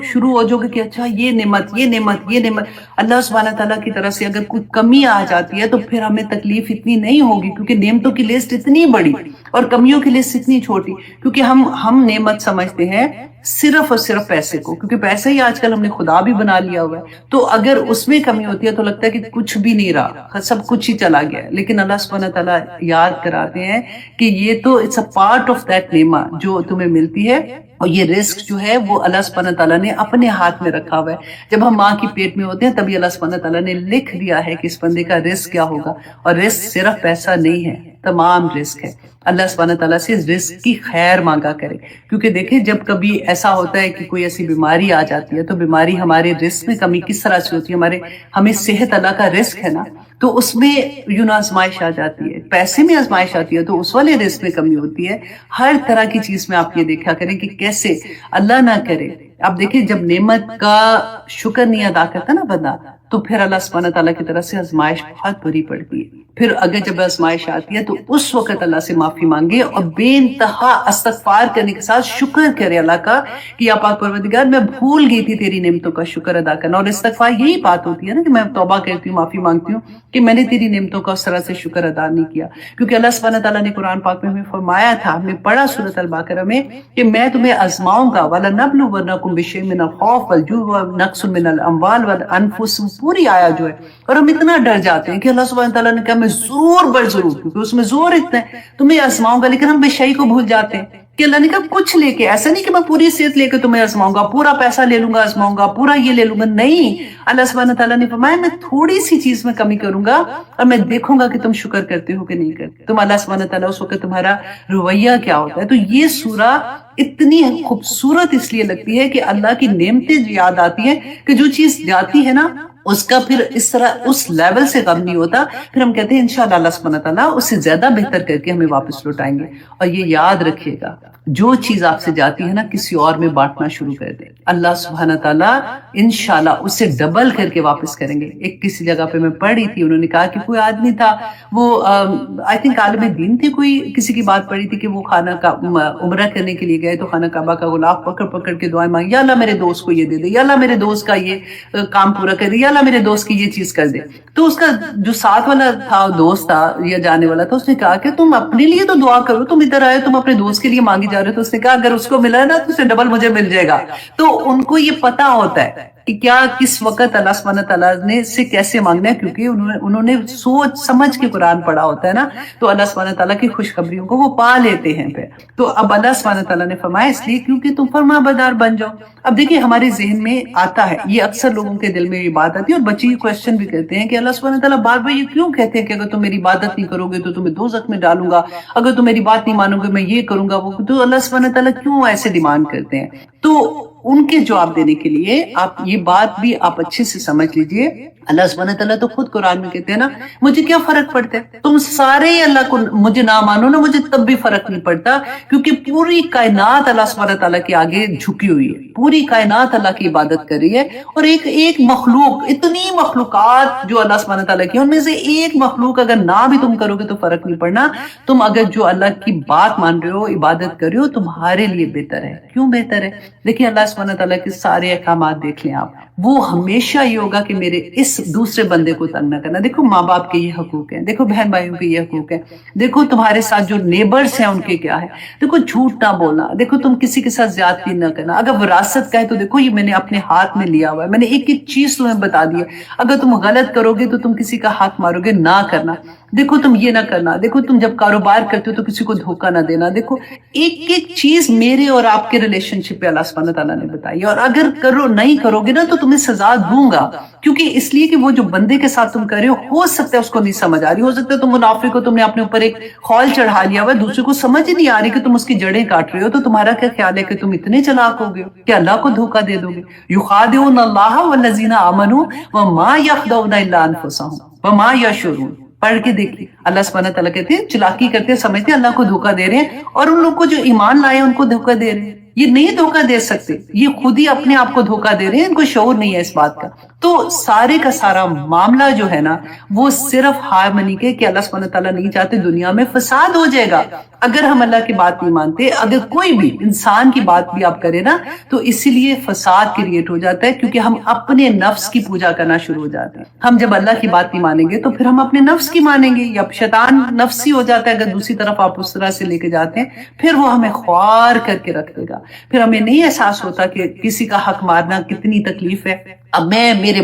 شروع ہو جاؤ گے کہ اچھا یہ نعمت یہ نعمت یہ نعمت. اللہ سبحانہ تعالیٰ کی طرف سے اگر کوئی کمی آ جاتی ہے تو پھر ہمیں تکلیف اتنی نہیں ہوگی، کیونکہ نعمتوں کی لسٹ اتنی بڑی اور کمیوں کی لسٹ اتنی چھوٹی. کیونکہ ہم نعمت سمجھتے ہیں صرف اور صرف پیسے کو، کیونکہ پیسے ہی آج کل ہم نے خدا بھی بنا لیا ہوا ہے. تو اگر اس میں کمی ہوتی ہے تو لگتا ہے کہ کچھ بھی نہیں رہا، سب کچھ ہی چلا گیا. لیکن اللہ سبحانہ تعالیٰ یاد کراتے ہیں کہ یہ تو it's a part of that نعمت جو تمہیں ملتی ہے، اور یہ رزق جو ہے وہ اللہ سبحانہ تعالیٰ نے اپنے ہاتھ میں رکھا ہوا ہے. جب ہم ماں کی پیٹ میں ہوتے ہیں تبھی اللہ سبحانہ تعالیٰ نے لکھ دیا ہے کہ اس بندے کا رزق کیا ہوگا. اور رزق صرف پیسہ نہیں ہے، تمام رزق ہے. اللہ سبحانہ تعالیٰ سے رزق کی خیر مانگا کرے، کیونکہ دیکھیں جب کبھی ایسا ہوتا ہے کہ کوئی ایسی بیماری آ جاتی ہے تو بیماری ہمارے رزق میں کمی کس طرح سے ہوتی ہے. ہمیں صحت اللہ کا رزق ہے نا، تو اس میں آزمائش آ جاتی ہے، پیسے میں آزمائش آتی ہے تو اس والے رزق میں کمی ہوتی ہے. ہر طرح کی چیز میں آپ یہ دیکھا کریں کہ کیسے اللہ نہ کرے. آپ دیکھیں جب نعمت کا شکر نہیں ادا کرتا نا بندہ، تو پھر اللہ سبحانہ تعالیٰ کی طرف سے آزمائش بہت بری پڑتی ہے. پھر اگر جب آزمائش آتی ہے تو اس وقت اللہ سے معافی مانگے اور بے انتہا استغفار کرنے کے ساتھ شکر کرے اللہ کا کہ یا پاک پروردگار میں بھول گئی تھی تیری نعمتوں کا شکر ادا کرنا. اور استغفار یہی بات ہوتی ہے نا کہ میں توبہ کرتی ہوں، معافی مانگتی ہوں کہ میں نے تیری نعمتوں کا اس طرح سے شکر ادا نہیں کیا. کیونکہ اللہ سبحانہ تعالیٰ نے قرآن پاک میں ہمیں فرمایا تھا، ہم نے پڑھا سورۃ البقرہ میں کہ میں تمہیں آزماؤں گا، وَلَنَبْلُوَنَّكُمْ بِشَيْءٍ مِّنَ الْخَوْفِ وَالْجُوعِ وَنَقْصٍ مِّنَ الْأَمْوَالِ وَالْأَنفُسِ. پوری آیت جو ہے، اور ہم اتنا ڈر جاتے ہیں کہ اللہ سبحانہ تعالیٰ نے کہا میں ضرور بر ضرور، کیونکہ اس میں زور اتنا ہے تمہیں آزماؤں گا. لیکن ہم بے شئی کو بھول جاتے ہیں کہ اللہ نے کہا کچھ لے کے، ایسا نہیں کہ میں پوری صحت لے کے تمہیں آزماؤں گا، پورا پیسہ لے لوں گا آزماؤں گا، پورا یہ لے لوں گا. نہیں، اللہ سبحانہ تعالیٰ نے فرمایا میں تھوڑی سی چیز میں کمی کروں گا اور میں دیکھوں گا کہ تم شکر کرتے ہو کہ نہیں کرتے. تم اللہ سبحانہ تعالیٰ اس وقت تمہارا رویہ کیا ہوتا ہے. تو یہ سورہ اتنی خوبصورت اس لیے لگتی ہے کہ اللہ کی نعمتیں یاد آتی ہیں کہ جو چیز جاتی ہے نا اس کا پھر اس طرح اس لیول سے غم نہیں ہوتا. پھر ہم کہتے ہیں انشاءاللہ اللہ سبحانہ تعالیٰ اس سے زیادہ بہتر کر کے ہمیں واپس لوٹائیں گے. اور یہ یاد رکھیے گا جو چیز آپ سے جاتی ہے نا کسی اور میں بانٹنا شروع کر دیں، اللہ سبحانہ تعالیٰ انشاءاللہ اسے ڈبل کر کے واپس کریں گے. ایک کسی جگہ پہ میں پڑھ رہی تھی، انہوں نے کہا کہ کوئی آدمی تھا، وہ آئی تھنک عالم دین تھی، کوئی کسی کی بات پڑھی تھی کہ وہ خانہ کا عمرہ کرنے کے لیے گئے تو خانہ کعبہ کا غلاف پکڑ پکڑ کے دعائیں مانگی، یا اللہ میرے دوست کو یہ دے دے، یا اللہ میرے دوست کا یہ کام پورا کر دے، یا اللہ میرے دوست کی یہ چیز کر دے. تو اس کا جو ساتھ والا تھا، دوست تھا یا جانے والا تھا، اس نے کہا کہ تم اپنے لیے تو دعا کرو، تم ادھر آئے تم اپنے دوست کے لیے مانگی جا رہے ہو. تو اس نے کہا اگر اس کو ملا ہے نا تو اسے ڈبل مجھے مل جائے گا. تو ان کو یہ پتا ہوتا ہے کہ کیا کس وقت اللہ سبحانہ تعالیٰ نے سے کیسے مانگنا ہے، کیونکہ انہوں نے سوچ سمجھ کے قرآن پڑھا ہوتا ہے نا. تو اللہ سبحانہ تعالیٰ کی خوشخبریوں کو وہ پا لیتے ہیں پھر. تو اب اللہ سبحانہ تعالیٰ نے فرمایا اس لیے کیونکہ تم فرما بردار بن جاؤ. اب دیکھیں ہمارے ذہن میں آتا ہے، یہ اکثر لوگوں کے دل میں یہ بات آتی ہے، اور بچے یہ کوشچن بھی کرتے ہیں کہ اللہ سبحانہ تعالیٰ بار بار یہ کیوں کہتے ہیں کہ اگر تم میری عبادت نہیں کرو گے تو تمہیں دوزخ میں ڈالوں گا، اگر تم میری بات نہیں مانو گے میں یہ کروں گا وہ. تو اللہ سبحانہ تعالیٰ کیوں ایسے ڈیمانڈ کرتے ہیں؟ تو ان کے جواب دینے کے لیے آپ یہ بات بھی آپ اچھے سے سمجھ لیجئے. اللہ سبحانہ تعالیٰ تو خود قرآن میں کہتے ہیں نا مجھے کیا فرق پڑتا ہے، تم سارے اللہ کو مجھے نہ مانو نا، مجھے تب بھی فرق نہیں پڑتا، کیونکہ پوری کائنات اللہ سبحانہ تعالیٰ کے آگے جھکی ہوئی ہے، پوری کائنات اللہ کی عبادت کر رہی ہے. اور ایک مخلوق، اتنی مخلوقات جو اللہ سبحانہ تعالیٰ کی، ان میں سے ایک مخلوق اگر نہ بھی تم کرو گے تو فرق نہیں پڑنا. تم اگر جو اللہ کی بات مان رہے ہو، عبادت کر رہے ہو، تمہارے لیے بہتر ہے. کیوں بہتر ہے؟ دیکھیں اللہ سبحانہ تعالیٰ کے سارے احکامات دیکھ لیں آپ، وہ ہمیشہ یہ ہوگا کہ میرے اس دوسرے بندے کو تنگ نہ کرنا. دیکھو ماں باپ کے یہ حقوق ہیں، دیکھو بہن بھائیوں کے یہ حقوق ہیں، دیکھو تمہارے ساتھ جو نیبرز ہیں ان کے کیا ہے، دیکھو جھوٹ نہ بولنا، دیکھو تم کسی کے ساتھ زیادتی نہ کرنا. اگر وراثت کا ہے تو دیکھو یہ میں نے اپنے ہاتھ میں لیا ہوا ہے، میں نے ایک ایک چیز تمہیں بتا دی ہے. اگر تم غلط کرو گے تو تم کسی کا ہاتھ مارو گے، نہ کرنا. دیکھو تم یہ نہ کرنا، دیکھو تم جب کاروبار کرتے ہو تو کسی کو دھوکہ نہ دینا. دیکھو ایک ایک چیز میرے اور آپ کے ریلیشن شپ پہ اللہ سبحانہ تعالیٰ نے بتائی، اور اگر نہیں کرو گے نا تو تمہیں سزا دوں گا. کیونکہ اس لیے کہ وہ جو بندے کے ساتھ تم کر رہے ہو سکتا ہے اس کو نہیں سمجھ آ رہی، ہو سکتا ہے تم منافق ہو، تم نے اپنے اوپر ایک خول چڑھا لیا ہوا ہے، دوسرے کو سمجھ ہی نہیں آ رہی کہ تم اس کی جڑیں کاٹ رہے ہو. تو تمہارا کیا خیال ہے کہ تم اتنے چلاک ہو گئے ہو کہ اللہ کو دھوکہ دے دو گے؟ یخادعون اللہ والذین آمنوا وما یخدعون الا انفسهم وما یشعرون. پڑھ کے دیکھیے اللہ سبحانہ تعالیٰ کہتے ہیں چلاکی کرتے ہیں، سمجھتے ہیں اللہ کو دھوکہ دے رہے ہیں، اور ان لوگ کو جو ایمان لائے ان کو دھوکہ دے رہے ہیں. یہ نہیں دھوکہ دے سکتے، یہ خود ہی اپنے آپ کو دھوکہ دے رہے ہیں، ان کو شعور نہیں ہے اس بات کا. تو سارے کا سارا معاملہ جو ہے نا وہ صرف ہارمنی کے کہ اللہ سبحانہ تعالیٰ نہیں چاہتے دنیا میں فساد ہو جائے گا. اگر ہم اللہ کی بات نہیں مانتے، اگر کوئی بھی انسان کی بات بھی آپ کریں نا تو اسی لیے فساد کریٹ ہو جاتا ہے، کیونکہ ہم اپنے نفس کی پوجا کرنا شروع ہو جاتے ہیں۔ ہم جب اللہ کی بات نہیں مانیں گے تو پھر ہم اپنے نفس کی مانیں گے، یا شیطان نفسی ہو جاتا ہے اگر دوسری طرف آپ اس طرح سے لے کے جاتے ہیں، پھر وہ ہمیں خوار کر کے رکھ دے گا، پھر ہمیں نہیں احساس ہوتا کہ کسی کا حق مارنا کتنی تکلیف ہے۔ اب میں میرے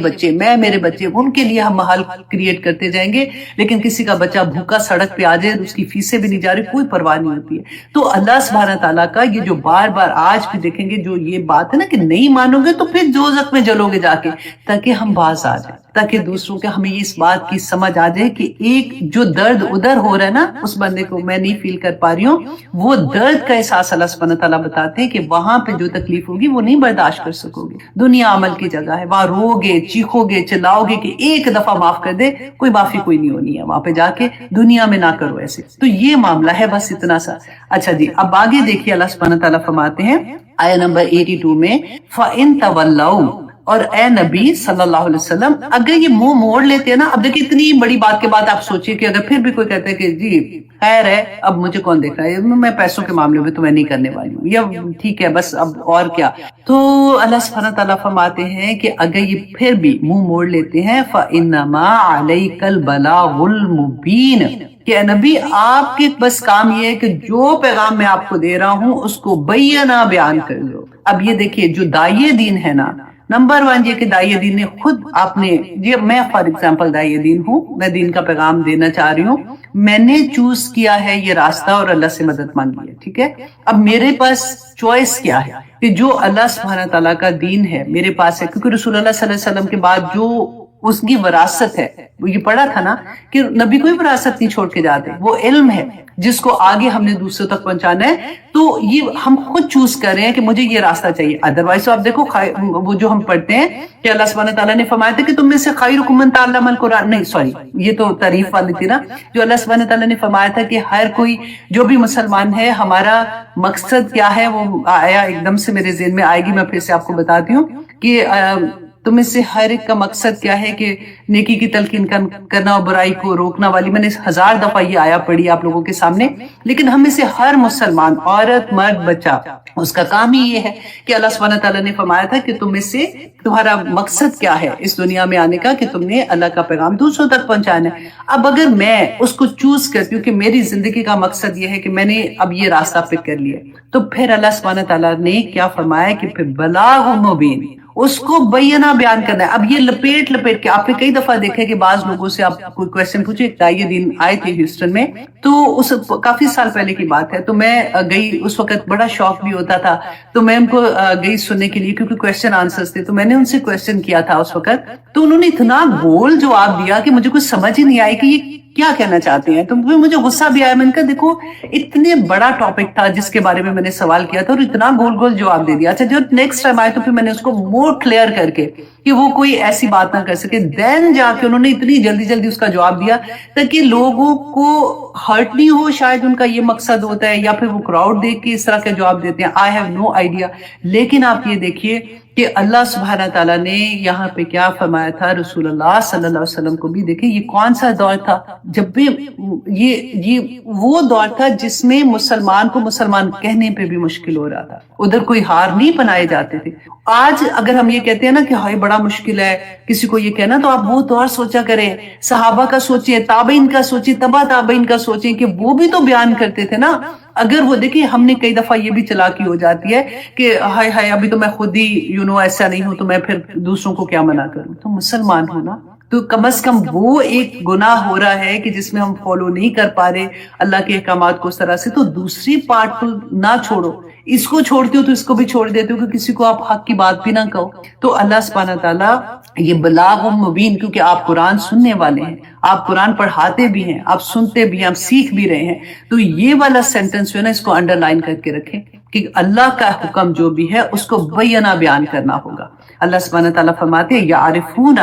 بچے ان کے لیے ہم محل کریٹ کرتے جائیں گے، لیکن کسی کا بچہ بھوکا سڑک پہ آ جائے، اس کی فیسیں بھی نہیں جا رہی، کوئی پرواہ نہیں ہوتی ہے۔ تو اللہ سبحانہ تعالیٰ کا یہ جو بار بار آج بھی دیکھیں گے جو یہ بات ہے نا کہ نہیں مانو گے تو پھر دوزخ میں جلو گے جا کے، تاکہ ہم باز آ جائیں، تاکہ دوسروں کے ہمیں اس بات کی سمجھ آ جائے کہ ایک جو درد ادھر ہو رہا ہے نا اس بندے کو میں نہیں فیل کر پا رہی ہوں، وہ درد کا احساس اللہ سبحانہ تعالیٰ بتاتے ہیں کہ وہاں پہ جو تکلیف ہوگی وہ نہیں برداشت کر سکو گے۔ دنیا عمل کی جگہ ہے، وہاں رو گے، چیخو گے، چلاؤ گے کہ ایک دفعہ معاف کر دے، کوئی معافی کوئی نہیں ہونی ہے وہاں پہ جا کے، دنیا میں نہ کرو ایسے۔ تو یہ معاملہ ہے، بس اتنا سا۔ اچھا جی، اب آگے دیکھیے اللہ سبحانہ تعالیٰ فرماتے ہیں آیت نمبر 82 میں، فَإِن تَوَلَّوْا، اور اے نبی صلی اللہ علیہ وسلم اگر یہ منہ موڑ لیتے ہیں نا، اب دیکھیں اتنی بڑی بات کے بعد آپ سوچئے کہ اگر پھر بھی کوئی کہتا ہے کہ جی خیر ہے، اب مجھے کون دیکھ رہا ہے، میں پیسوں کے معاملے میں تو میں نہیں کرنے والی ہوں، یا ٹھیک ہے بس اب اور کیا، تو اللہ سبحانہ تعالیٰ فرماتے ہیں کہ اگر یہ پھر بھی منہ موڑ لیتے ہیں فَإِنَّمَا عَلَيْكَ الْبَلَاغُ الْمُبِينُ، کہ اے نبی آپ کے بس کام یہ ہے کہ جو پیغام میں آپ کو دے رہا ہوں اس کو بینہ بیان کر دو۔ اب یہ دیکھیے جو داعی دین ہے نا، نمبر 1 یہ کہ داعی دین نے خود آپ نے، یہ میں فار ایگزامپل داعی دین ہوں، میں دین کا پیغام دینا چاہ رہی ہوں، میں نے چوز کیا ہے یہ راستہ اور اللہ سے مدد مانگی ہے، ٹھیک ہے۔ اب میرے پاس چوائس کیا ہے کہ جو اللہ سبحانہ تعالیٰ کا دین ہے میرے پاس ہے، کیونکہ رسول اللہ صلی اللہ علیہ وسلم کے بعد جو اس کی وراثت ہے، وہ یہ پڑھا تھا نا کہ نبی کوئی وراثت نہیں چھوڑ کے جاتے، وہ علم ہے جس کو آگے ہم نے دوسروں تک پہنچانا ہے، تو یہ ہم خود چوز کر رہے ہیں کہ مجھے یہ راستہ چاہیے۔ ادروائز تو آپ دیکھو وہ جو ہم پڑھتے ہیں کہ اللہ سبحانہ تعالیٰ نے فرمایا تھا کہ تم میں سے خیرکم من تعلم القرآن، نہیں سوری یہ تو تعریف والی تھی نا، جو اللہ سبحانہ تعالیٰ نے فرمایا تھا کہ ہر کوئی جو بھی مسلمان ہے، ہمارا مقصد کیا ہے، وہ آیا ایک دم سے میرے ذہن میں آئے گی، میں پھر سے آپ کو بتاتی ہوں کہ تم میں سے ہر ایک کا مقصد کیا ہے کہ نیکی کی تلقین کرنا اور برائی کو روکنا والی، میں نے 1000 دفعہ یہ آیا پڑھی آپ لوگوں کے سامنے، لیکن ہم میں سے ہر مسلمان، عورت مرد بچہ، اس کا کام ہی یہ ہے کہ اللہ سبحانہ تعالیٰ نے فرمایا تھا کہ تم میں سے تمہارا مقصد کیا ہے اس دنیا میں آنے کا، کہ تم نے اللہ کا پیغام دوسروں تک پہنچانا ہے۔ اب اگر میں اس کو چوز کرتی ہوں کہ میری زندگی کا مقصد یہ ہے کہ میں نے اب یہ راستہ پک کر لیا، تو پھر اللہ سبحانہ تعالیٰ نے کیا فرمایا کہ پھر بلاغ مبین، اس کو بینہ بیان کرنا ہے۔ اب یہ لپیٹ کے آپ نے کئی دفعہ دیکھا کہ بعض لوگوں سے آپ کوئی کویسچن پوچھے، ایک داعی دین آئے تھے ہیوسٹن میں، تو اس کافی سال پہلے کی بات ہے، تو میں گئی، اس وقت بڑا شوق بھی ہوتا تھا، تو میں ان کو گئی سننے کے لیے کیونکہ کویسچن آنسرز تھے، تو میں نے ان سے کویسچن کیا تھا اس وقت، تو انہوں نے اتنا گول جواب دیا کہ مجھے کچھ سمجھ ہی نہیں آئی کہ یہ کیا کہنا چاہتے ہیں، تو مجھے غصہ بھی آیا، میں نے کہا دیکھو اتنے بڑا ٹاپک تھا جس کے بارے میں نے سوال کیا تھا اور اتنا گول جواب دے دیا۔ اچھا جو نیکسٹ ٹائم آئے تو پھر میں نے اس کو مور کلیئر کر کے کہ وہ کوئی ایسی بات نہ کر سکے، دین جا کے انہوں نے اتنی جلدی اس کا جواب دیا تاکہ لوگوں کو ہرٹ نہیں ہو، شاید ان کا یہ مقصد ہوتا ہے، یا پھر وہ کراؤڈ دیکھ کے اس طرح کے جواب دیتے ہیں، آئی ہیو نو آئیڈیا۔ لیکن آپ یہ دیکھیے کہ اللہ سبحانہ تعالیٰ نے یہاں پہ کیا فرمایا تھا، رسول اللہ صلی اللہ علیہ وسلم کو بھی دیکھیں یہ کون سا دور تھا، جب بھی یہ وہ دور تھا جس میں مسلمان کو مسلمان کہنے پہ بھی مشکل ہو رہا تھا، ادھر کوئی ہار نہیں بنائے جاتے تھے۔ آج اگر ہم یہ کہتے ہیں نا کہ ہائی بڑا مشکل ہے کسی کو یہ کہنا، تو آپ وہ دور سوچا کریں، صحابہ کا سوچیں، تابعین کا سوچیں، تبع تابعین کا سوچیں کہ وہ بھی تو بیان کرتے تھے نا۔ اگر وہ دیکھیں ہم نے کئی دفعہ یہ بھی چلاکی ہو جاتی ہے کہ ہائے ابھی تو میں خود ہی ایسا نہیں ہوں تو میں پھر دوسروں کو کیا منع کروں، تو مسلمان ہو نا، تو کم از کم وہ ایک گناہ ہو رہا ہے کہ جس میں ہم فالو نہیں کر پا رہے اللہ کے احکامات کو اس طرح سے، تو دوسری پارٹ کو نہ چھوڑو، اس کو چھوڑتے ہو تو اس کو بھی چھوڑ دیتے ہو کہ کسی کو آپ حق کی بات بھی نہ کہو۔ تو اللہ سبحانہ تعالیٰ یہ بلاغ مبین، کیونکہ آپ قرآن سننے والے ہیں، آپ قرآن پڑھاتے بھی ہیں، آپ سنتے بھی ہیں، آپ سیکھ بھی رہے ہیں، تو یہ والا سینٹنس جو ہے نا اس کو انڈر لائن کر کے رکھیں کہ اللہ کا حکم جو بھی ہے اس کو بینہ بیان کرنا ہوگا۔ اللہ سبحانہ تعالیٰ فرماتے ہیں یعرفون،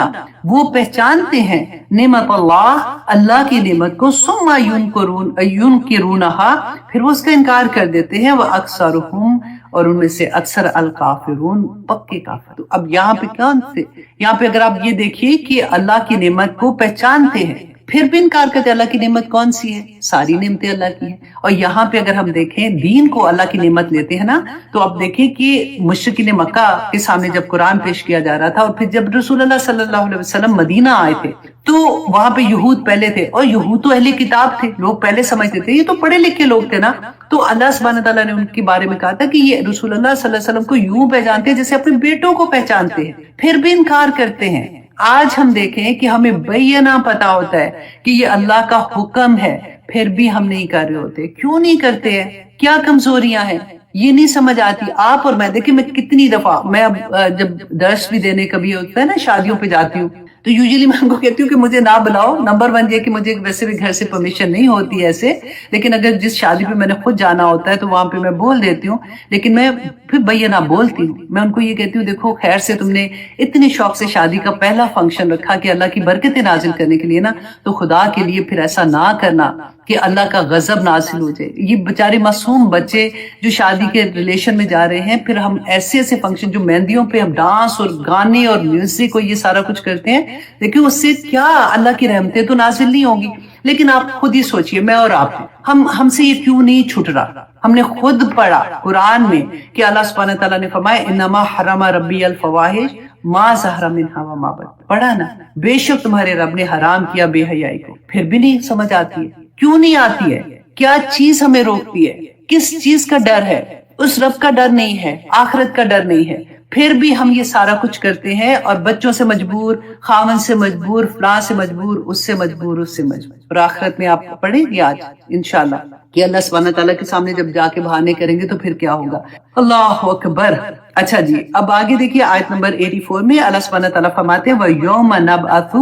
وہ پہچانتے ہیں نعمت اللہ کی نعمت کو، ثم ینکرونہا، پھر وہ اس کا انکار کر دیتے ہیں، وَأَكْثَرُهُمْ، اور ان میں سے اکثر الکافرون، پکے کافر۔ تو اب یہاں پہ کون سے، یہاں پہ اگر آپ یہ دیکھیے کہ اللہ کی نعمت کو پہچانتے ہیں، پھر بھی انکار کرتے. اللہ کی نعمت کون سی ہے؟ ساری نعمتیں اللہ کی ہیں. اور یہاں پہ اگر ہم دیکھیں دین کو اللہ کی نعمت لیتے ہیں نا, تو اب دیکھیں کہ مشرکین مکہ کے سامنے جب قرآن پیش کیا جا رہا تھا اور پھر جب رسول اللہ صلی اللہ علیہ وسلم مدینہ آئے تھے تو وہاں پہ یہود پہلے تھے, اور یہود تو اہل کتاب تھے, لوگ پہلے سمجھتے تھے, یہ تو پڑھے لکھے لوگ تھے نا. تو اللہ سبحانہ تعالیٰ نے ان کے بارے میں کہا تھا کہ یہ رسول اللہ صلی اللہ علیہ وسلم کو یوں پہچانتے ہیں جیسے اپنے بیٹوں کو پہچانتے ہیں, پھر بھی انکار کرتے ہیں. آج ہم دیکھیں کہ ہمیں بینہ پتا ہوتا ہے کہ یہ اللہ کا حکم ہے, پھر بھی ہم نہیں کر رہے ہوتے. کیوں نہیں کرتے ہیں؟ کیا کمزوریاں ہیں؟ یہ نہیں سمجھ آتی. آپ اور میں دیکھیں, میں کتنی دفعہ میں اب جب درس بھی دینے کا بھی ہوتا ہے نا, شادیوں پہ جاتی ہوں, تو یوزلی میں ان کو کہتی ہوں کہ مجھے نہ بلاؤ. نمبر 1 یہ کہ مجھے ویسے بھی گھر سے پرمیشن نہیں ہوتی ایسے, لیکن اگر جس شادی پہ میں نے خود جانا ہوتا ہے تو وہاں پہ میں بول دیتی ہوں, لیکن میں پھر بینہ بولتی ہوں. میں ان کو یہ کہتی ہوں دیکھو خیر سے تم نے اتنے شوق سے شادی کا پہلا فنکشن رکھا کہ اللہ کی برکتیں نازل کرنے کے لیے نا, تو خدا کے لیے پھر ایسا نہ کرنا کہ اللہ کا غضب نازل ہو جائے. یہ بیچارے معصوم بچے جو شادی کے ریلیشن میں جا رہے ہیں, پھر ہم ایسے فنکشن جو مہندیوں پہ ہم ڈانس اور گانے اور میوزک اور یہ سارا کچھ کرتے ہیں, دیکھیں اس سے کیا اللہ کی رحمتیں تو نازل نہیں ہوں گی. لیکن آپ خود ہی سوچئے, میں اور آپ ہم سے یہ کیوں نہیں چھٹ رہا؟ ہم نے خود پڑھا قرآن میں کہ اللہ سبحانہ تعالیٰ نے فرمایا انما حرم ربی الفواحش ما ظہر منہا وما بطن. پڑھا نا, بے شک تمہارے رب نے حرام کیا بے حیائی کو. پھر بھی نہیں سمجھ آتی ہے. کیوں نہیں آتی ہے؟ کیا چیز ہمیں روکتی ہے؟ کس چیز کا ڈر ہے؟ اس رب کا ڈر نہیں ہے, آخرت کا ڈر نہیں ہے. پھر بھی ہم یہ سارا کچھ کرتے ہیں, اور بچوں سے مجبور, خاون سے مجبور, فلاں سے مجبور, اس سے مجبور, اس سے مجبور. اور آخرت میں آپ پڑھیں گے آج انشاءاللہ کہ اللہ سبحانہ تعالیٰ کے سامنے جب جا کے بہانے کریں گے تو پھر کیا ہوگا. اللہ اکبر. اچھا جی, اب آگے دیکھیے آیت نمبر 84 میں اللہ سبحانہ تعالیٰ فرماتے ہیں وَيَوْمَ نَبْعَثُ,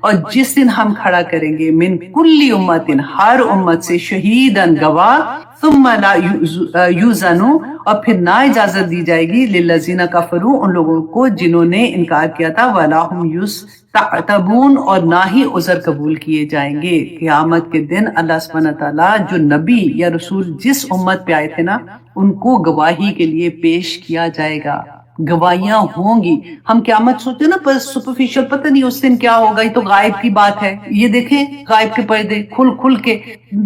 اور جس دن ہم کھڑا کریں گے من کل امت, ہر امت سے شہیداً گواہ, ثم لا یوزن, اور پھر نہ اجازت دی جائے گی للذین کفروا, ان لوگوں کو جنہوں نے انکار کیا تھا, ولا هم یستعتبون, اور نہ ہی عذر قبول کیے جائیں گے. قیامت کے دن اللہ سبحانہ تعالیٰ جو نبی یا رسول جس امت پہ آئے تھے نا, ان کو گواہی کے لیے پیش کیا جائے گا. گواہیاں ہوں گی. ہم قیامت سوچتے ہیں نا پر سپرفیشل, پتہ نہیں اس دن کیا ہوگا, یہ تو غائب کی بات ہے. یہ دیکھیں غائب کے پردے کھل کے.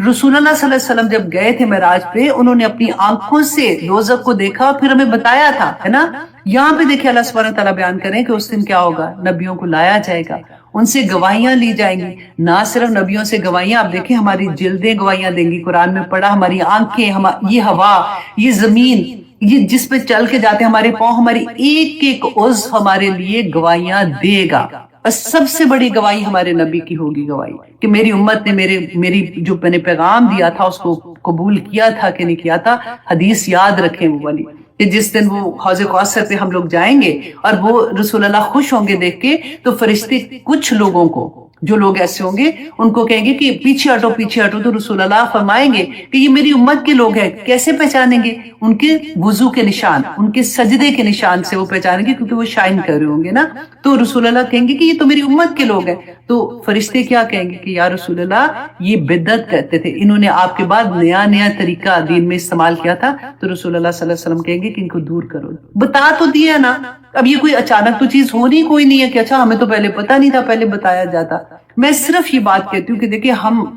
رسول اللہ صلی اللہ علیہ وسلم جب گئے تھے معراج پہ, انہوں نے اپنی آنکھوں سے دوزخ کو دیکھا اور پھر ہمیں بتایا تھا, ہے نا. یہاں پہ دیکھیں اللہ سبحانہ تعالیٰ بیان کریں کہ اس دن کیا ہوگا, نبیوں کو لایا جائے گا, ان سے گواہیاں لی جائیں گی. نہ صرف نبیوں سے گواہیاں, آپ دیکھیں ہماری جلدیں گواہیاں دیں گی, قرآن میں پڑھا, ہماری آنکھیں, یہ ہوا, یہ زمین, یہ جس پہ چل کے جاتے ہیں ہمارے پاؤں, ہماری ایک ایک عضو ہمارے لیے گواہیاں دے گا. اور سب سے بڑی گواہی ہمارے نبی کی ہوگی, گواہی کہ میری امت نے میری جو میں نے پیغام دیا تھا اس کو قبول کیا تھا کہ نہیں کیا تھا. حدیث یاد رکھیں وہ والی کہ جس دن وہ حوض کوثر پہ ہم لوگ جائیں گے اور وہ رسول اللہ خوش ہوں گے دیکھ کے, تو فرشتے کچھ لوگوں کو, جو لوگ ایسے ہوں گے ان کو کہیں گے کہ پیچھے ہٹو پیچھے ہٹو, تو رسول اللہ فرمائیں گے کہ یہ میری امت کے لوگ ہیں. کیسے پہچانیں گے؟ ان کے وضو کے نشان, ان کے سجدے کے نشان سے وہ پہچانیں گے, کیونکہ وہ شائن کر رہے ہوں گے نا. تو رسول اللہ کہیں گے کہ یہ تو میری امت کے لوگ ہیں. تو فرشتے کیا کہیں گے کہ یا رسول اللہ یہ بدعت کرتے تھے, انہوں نے آپ کے بعد نیا طریقہ دین میں استعمال کیا تھا. تو رسول اللہ صلی اللہ علیہ وسلم کہیں گے کہ ان کو دور کرو. بتا تو دیا نا. اب یہ کوئی اچانک تو چیز ہونی کوئی نہیں ہے کہ اچھا ہمیں تو پہلے پتا نہیں تھا, پہلے بتایا جاتا. میں صرف یہ بات کہتی ہوں کہ دیکھیں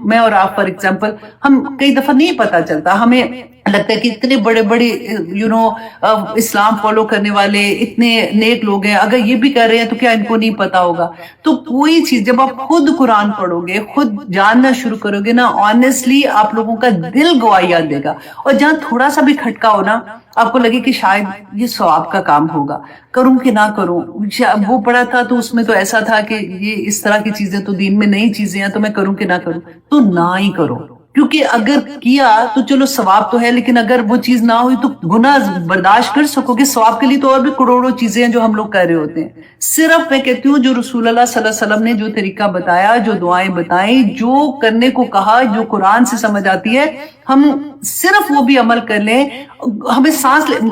میں اور آپ فار ایگزامپل, ہم کئی دفعہ نہیں پتا چلتا, ہمیں لگتا ہے کہ اتنے بڑے اسلام فالو کرنے والے اتنے نیک لوگ ہیں, اگر یہ بھی کر رہے ہیں تو کیا ان کو نہیں پتا ہوگا؟ تو کوئی چیز جب آپ خود قرآن پڑھو گے, خود جاننا شروع کرو گے نا, آنیسٹلی آپ لوگوں کا دل گواہیاں دے گا. اور جہاں تھوڑا سا بھی کھٹکا ہو نا, آپ کو لگے کہ شاید یہ ثواب کا کام ہوگا, کروں کہ نہ کروں, وہ پڑھا تھا تو اس میں تو ایسا تھا کہ یہ اس طرح کی چیزیں تو دین میں نئی چیزیں ہیں, تو میں کروں کہ نہ کروں, تو نہ ہی کرو. کیونکہ اگر کیا تو چلو ثواب تو ہے, لیکن اگر وہ چیز نہ ہوئی تو گناہ برداشت کر سکو گے. ثواب کے لیے تو اور بھی کروڑوں چیزیں ہیں جو ہم لوگ کر رہے ہوتے ہیں. صرف میں کہتی ہوں جو رسول اللہ صلی اللہ علیہ وسلم نے جو طریقہ بتایا, جو دعائیں بتائیں, جو کرنے کو کہا, جو قرآن سے سمجھ آتی ہے, ہم صرف وہ بھی عمل کر لیں. ہمیں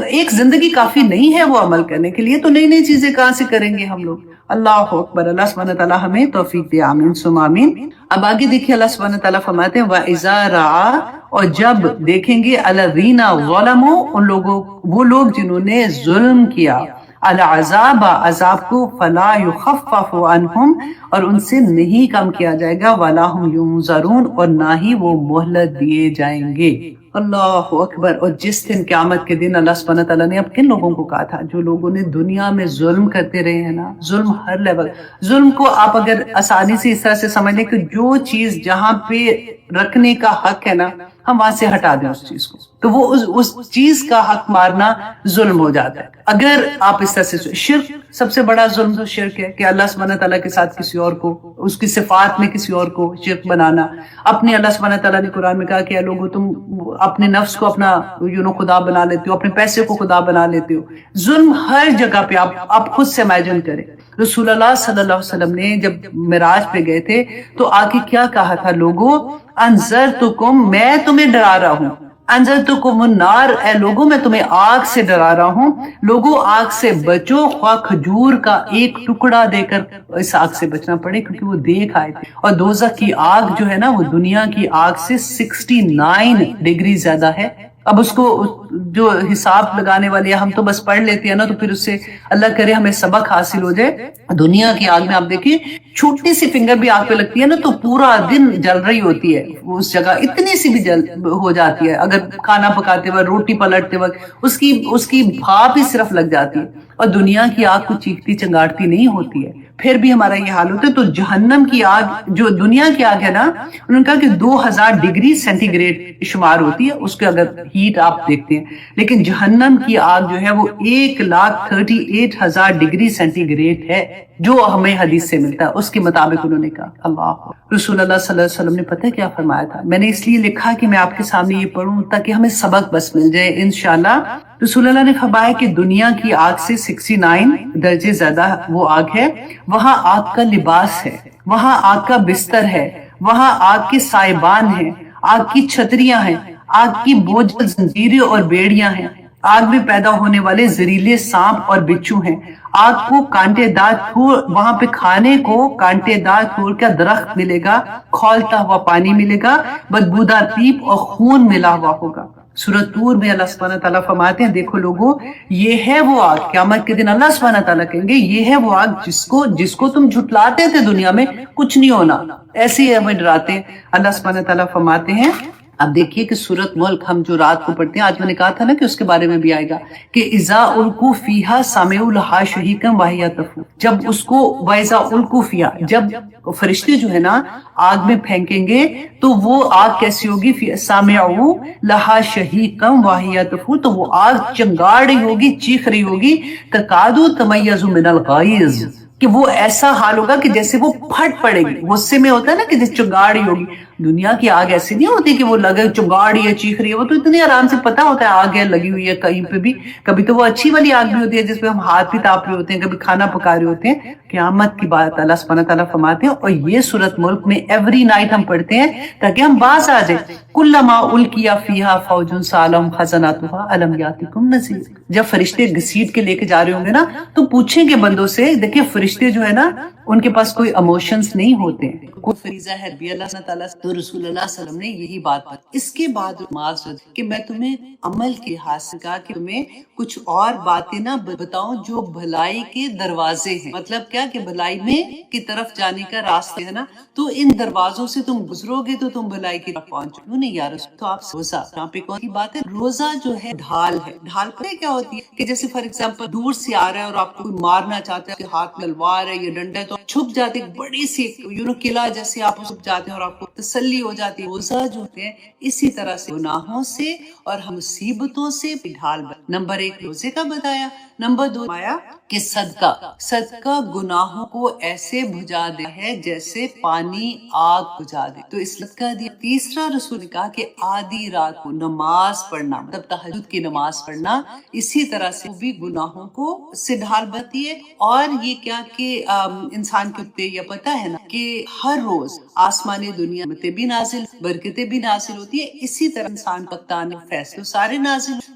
ایک زندگی کافی نہیں ہے وہ عمل کرنے کے لیے, تو نئی نئی چیزیں کہاں سے کریں گے ہم لوگ. اللہ اکبر. اللہ سبحانہ تعالیٰ ہمیں توفیق دے, آمین ثم آمین. اب آگے دیکھیے اللہ سبحانہ تعالیٰ فرماتے ہیں وَإِذَا رَأَى, اور جب دیکھیں گے الَّذِينَ ظَلَمُوا, ان لوگوں وہ لوگ جنہوں نے ظلم کیا, العذاب عذاب کو فلا یخفف عنہم اور ان سے نہیں کم کیا جائے گا ولا ہم ینظرون اور نہ ہی وہ مہلت دیے جائیں گے. اللہ اکبر. اور جس دن قیامت کے دن اللہ سبحانہ تعالیٰ نے اب کن لوگوں کو کہا تھا؟ جو لوگوں نے دنیا میں ظلم کرتے رہے ہیں نا، ظلم ہر لیول. ظلم کو آپ اگر آسانی سے اس طرح سے سمجھ لیں کہ جو چیز جہاں پہ رکھنے کا حق ہے نا ہم وہاں سے ہٹا دیں اس چیز کو، تو وہ اس چیز کا حق مارنا ظلم ہو جاتا ہے. اگر آپ اس طرح سے شرک، سب سے بڑا ظلم تو شرک ہے کہ اللہ سبحانہ تعالیٰ کے ساتھ کسی اور کو، اس کی صفات میں کسی اور کو شرک بنانا. اپنے اللہ سبحانہ تعالیٰ نے قرآن میں کہا کہ اے لوگو تم اپنے نفس کو اپنا خدا بنا لیتے ہو، اپنے پیسے کو خدا بنا لیتے ہو. ظلم ہر جگہ پہ آپ خود سے امیجن کریں. رسول اللہ صلی اللہ علیہ وسلم نے جب معراج پہ گئے تھے تو آگے کیا کہا تھا؟ لوگوں انذرتکم، میں تمہیں ڈرا رہا ہوں. انذرتکم النار، اے لوگوں میں تمہیں آگ سے ڈرا رہا ہوں. لوگوں آگ سے بچو، خواہ کھجور کا ایک ٹکڑا دے کر اس آگ سے بچنا پڑے، کیونکہ وہ دیکھ آئے تھے. اور دوزخ کی آگ جو ہے نا وہ دنیا کی آگ سے 69 ڈگری زیادہ ہے. اب اس کو جو حساب لگانے والے ہم تو بس پڑھ لیتے ہیں نا، تو پھر اس سے اللہ کرے ہمیں سبق حاصل ہو جائے. دنیا کی آگ میں آپ دیکھیے چھوٹی سی فنگر بھی آگ پہ لگتی ہے نا تو پورا دن جل رہی ہوتی ہے. اس جگہ اتنی سی بھی جل ہو جاتی ہے، اگر کھانا پکاتے وقت، روٹی پلٹتے وقت اس کی بھاپ ہی صرف لگ جاتی ہے. اور دنیا کی آگ کو چیختی چنگاڑتی نہیں ہوتی ہے، پھر بھی ہمارا یہ حال ہوتا ہے. تو جہنم کی آگ، جو دنیا کی آگ ہے نا، انہوں نے کہا کہ 2000 ڈگری سینٹی گریڈ شمار ہوتی ہے اس کے اگر ہیٹ آپ دیکھتے ہیں. لیکن جہنم کی آگ جو ہے وہ 1,38,000 ڈگری سینٹی گریڈ ہے، جو ہمیں حدیث سے ملتا ہے. اس کے مطابق انہوں نے کہا. اللہ رسول اللہ صلی اللہ علیہ وسلم نے پتہ کیا فرمایا تھا؟ میں نے اس لیے لکھا کہ میں آپ کے سامنے یہ پڑھوں تاکہ ہمیں سبق بس مل جائے انشاءاللہ. رسول اللہ نے فرمایا کہ دنیا کی آگ سے 69 درجے زیادہ وہ آگ ہے. وہاں آگ کا لباس ہے، وہاں آگ کا بستر ہے، وہاں آگ کے سائبان ہیں، آگ کی چھتریاں ہیں، آگ کی بوجھل زنجیریں اور بیڑیاں ہیں، آگ میں پیدا ہونے والے زہریلے سانپ اور بچھو ہیں. آگ کو کانٹے دار تھور، وہاں پہ کھانے کو کانٹے دار تھور کا درخت ملے گا، کھولتا ہوا پانی ملے گا، بدبودار پیپ اور خون ملا ہوا ہوگا. سورۃ طور میں اللہ سبحانہ تعالیٰ فرماتے ہیں دیکھو لوگوں، یہ ہے وہ آگ. قیامت کے دن اللہ سبحانہ تعالیٰ کہیں گے یہ ہے وہ آگ جس کو تم جھٹلاتے تھے دنیا میں، کچھ نہیں ہونا، ایسے ہی ہمیں ڈراتے ہیں. اللہ سبحانہ تعالیٰ فرماتے ہیں، اب دیکھیے کہ سورۃ ملک ہم جو رات کو پڑھتے ہیں، آج میں نے کہا تھا نا کہ اس کے بارے میں بھی آئے گا کہ اذا القوا فیہا سمعوا لہا شہیقا وہی تفور. جب اس کو واذا القوا فیہا، جب فرشتے جو ہے نا آگ میں پھینکیں گے تو وہ آگ کیسی ہوگی؟ سمعوا لہا شہیقا وہی تفور، تو وہ آگ چنگاڑ رہی ہوگی، چیخ رہی ہوگی. تکاد تمیز من الغیظ، کہ وہ ایسا حال ہوگا کہ جیسے وہ پھٹ پڑے گی. غصے میں ہوتا ہے نا کہ جیسے چنگاڑی ہوگی. دنیا کی آگ ایسی نہیں ہوتی کہ وہ لگے چنگاڑی ہے، چیخ رہی ہے. وہ تو اتنے آرام سے پتا ہوتا ہے آگ ہے لگی ہوئی ہے کہیں پہ بھی. کبھی تو وہ اچھی والی آگ بھی ہوتی ہے جس پہ ہم ہاتھ بھی تاپ رہے ہوتے ہیں، کبھی کھانا پکا رہے ہوتے ہیں. قیامت کی بات اللہ سبحانہ تعالیٰ فرماتے ہیں، اور یہ سورۃ ملک میں ایوری نائٹ ہم پڑھتے ہیں تاکہ ہم باز آ جائیں. کلما القی فیہا فوج سألہم خزنتہا الم یاتکم نذیر. جب فرشتے گھسیٹ کے لے کے جا رہے ہوں گے نا تو پوچھیں گے بندوں سے. دیکھیں فرشتے جو ہے نا ان کے پاس کوئی ایموشنز نہیں ہوتے ہیں، کوئی فریضہ ہے بھی اللہ تعالیٰ. تو رسول اللہ صلی اللہ علیہ وسلم نے یہی بات اس کے بعد معذرت کہ میں تمہیں عمل کے حاصل کا کہ تمہیں کچھ اور باتیں نہ بتاؤں جو بھلائی کے دروازے ہیں. مطلب کیا کہ بھلائی میں کی طرف جانے کا راستہ ہے نا، تو ان دروازوں سے تم گزرو گے تو تم بھلائی کی طرف پہنچو. نہیں یا رسول، تو آپ روزہ، یہاں پہ کون سی بات ہے؟ روزہ جو ہے ڈھال ہے. ڈھال پتہ کیا ہوتی ہے؟ کہ جیسے فار ایگزامپل دور سے آ رہا ہے اور آپ کو کوئی مارنا چاہتا ہے کہ ہاتھ تلوار ہے یا ڈنڈا ہے، تو چھپ جاتے بڑی سی قلعہ جیسے آپ چھپ جاتے ہیں اور آپ کو تسلی ہو جاتی ہے. روزہ جو ہوتے ہیں اسی طرح سے گناہوں سے اور مصیبتوں سے ڈھال. نمبر 1 روزے کا بتایا. نمبر 2 آیا کہ صدقہ گناہوں کو ایسے بجھا دے ہے جیسے پانی آگ بجھا دے، تو اس صدقہ دیا. تیسرا رسول نے کہا کہ آدھی رات کو نماز پڑھنا، مطلب تہجد کی نماز پڑھنا، اسی طرح سے بھی گناہوں کو سے ڈھال بنتی ہے. اور یہ کیا کہ انسان کے اوپر یہ پتہ ہے نا کہ ہر روز آسمانی دنیا میں بھی نازل، برکتیں بھی نازل ہوتی ہے. اسی طرح انسان پکتان فیصلے سارے نازل.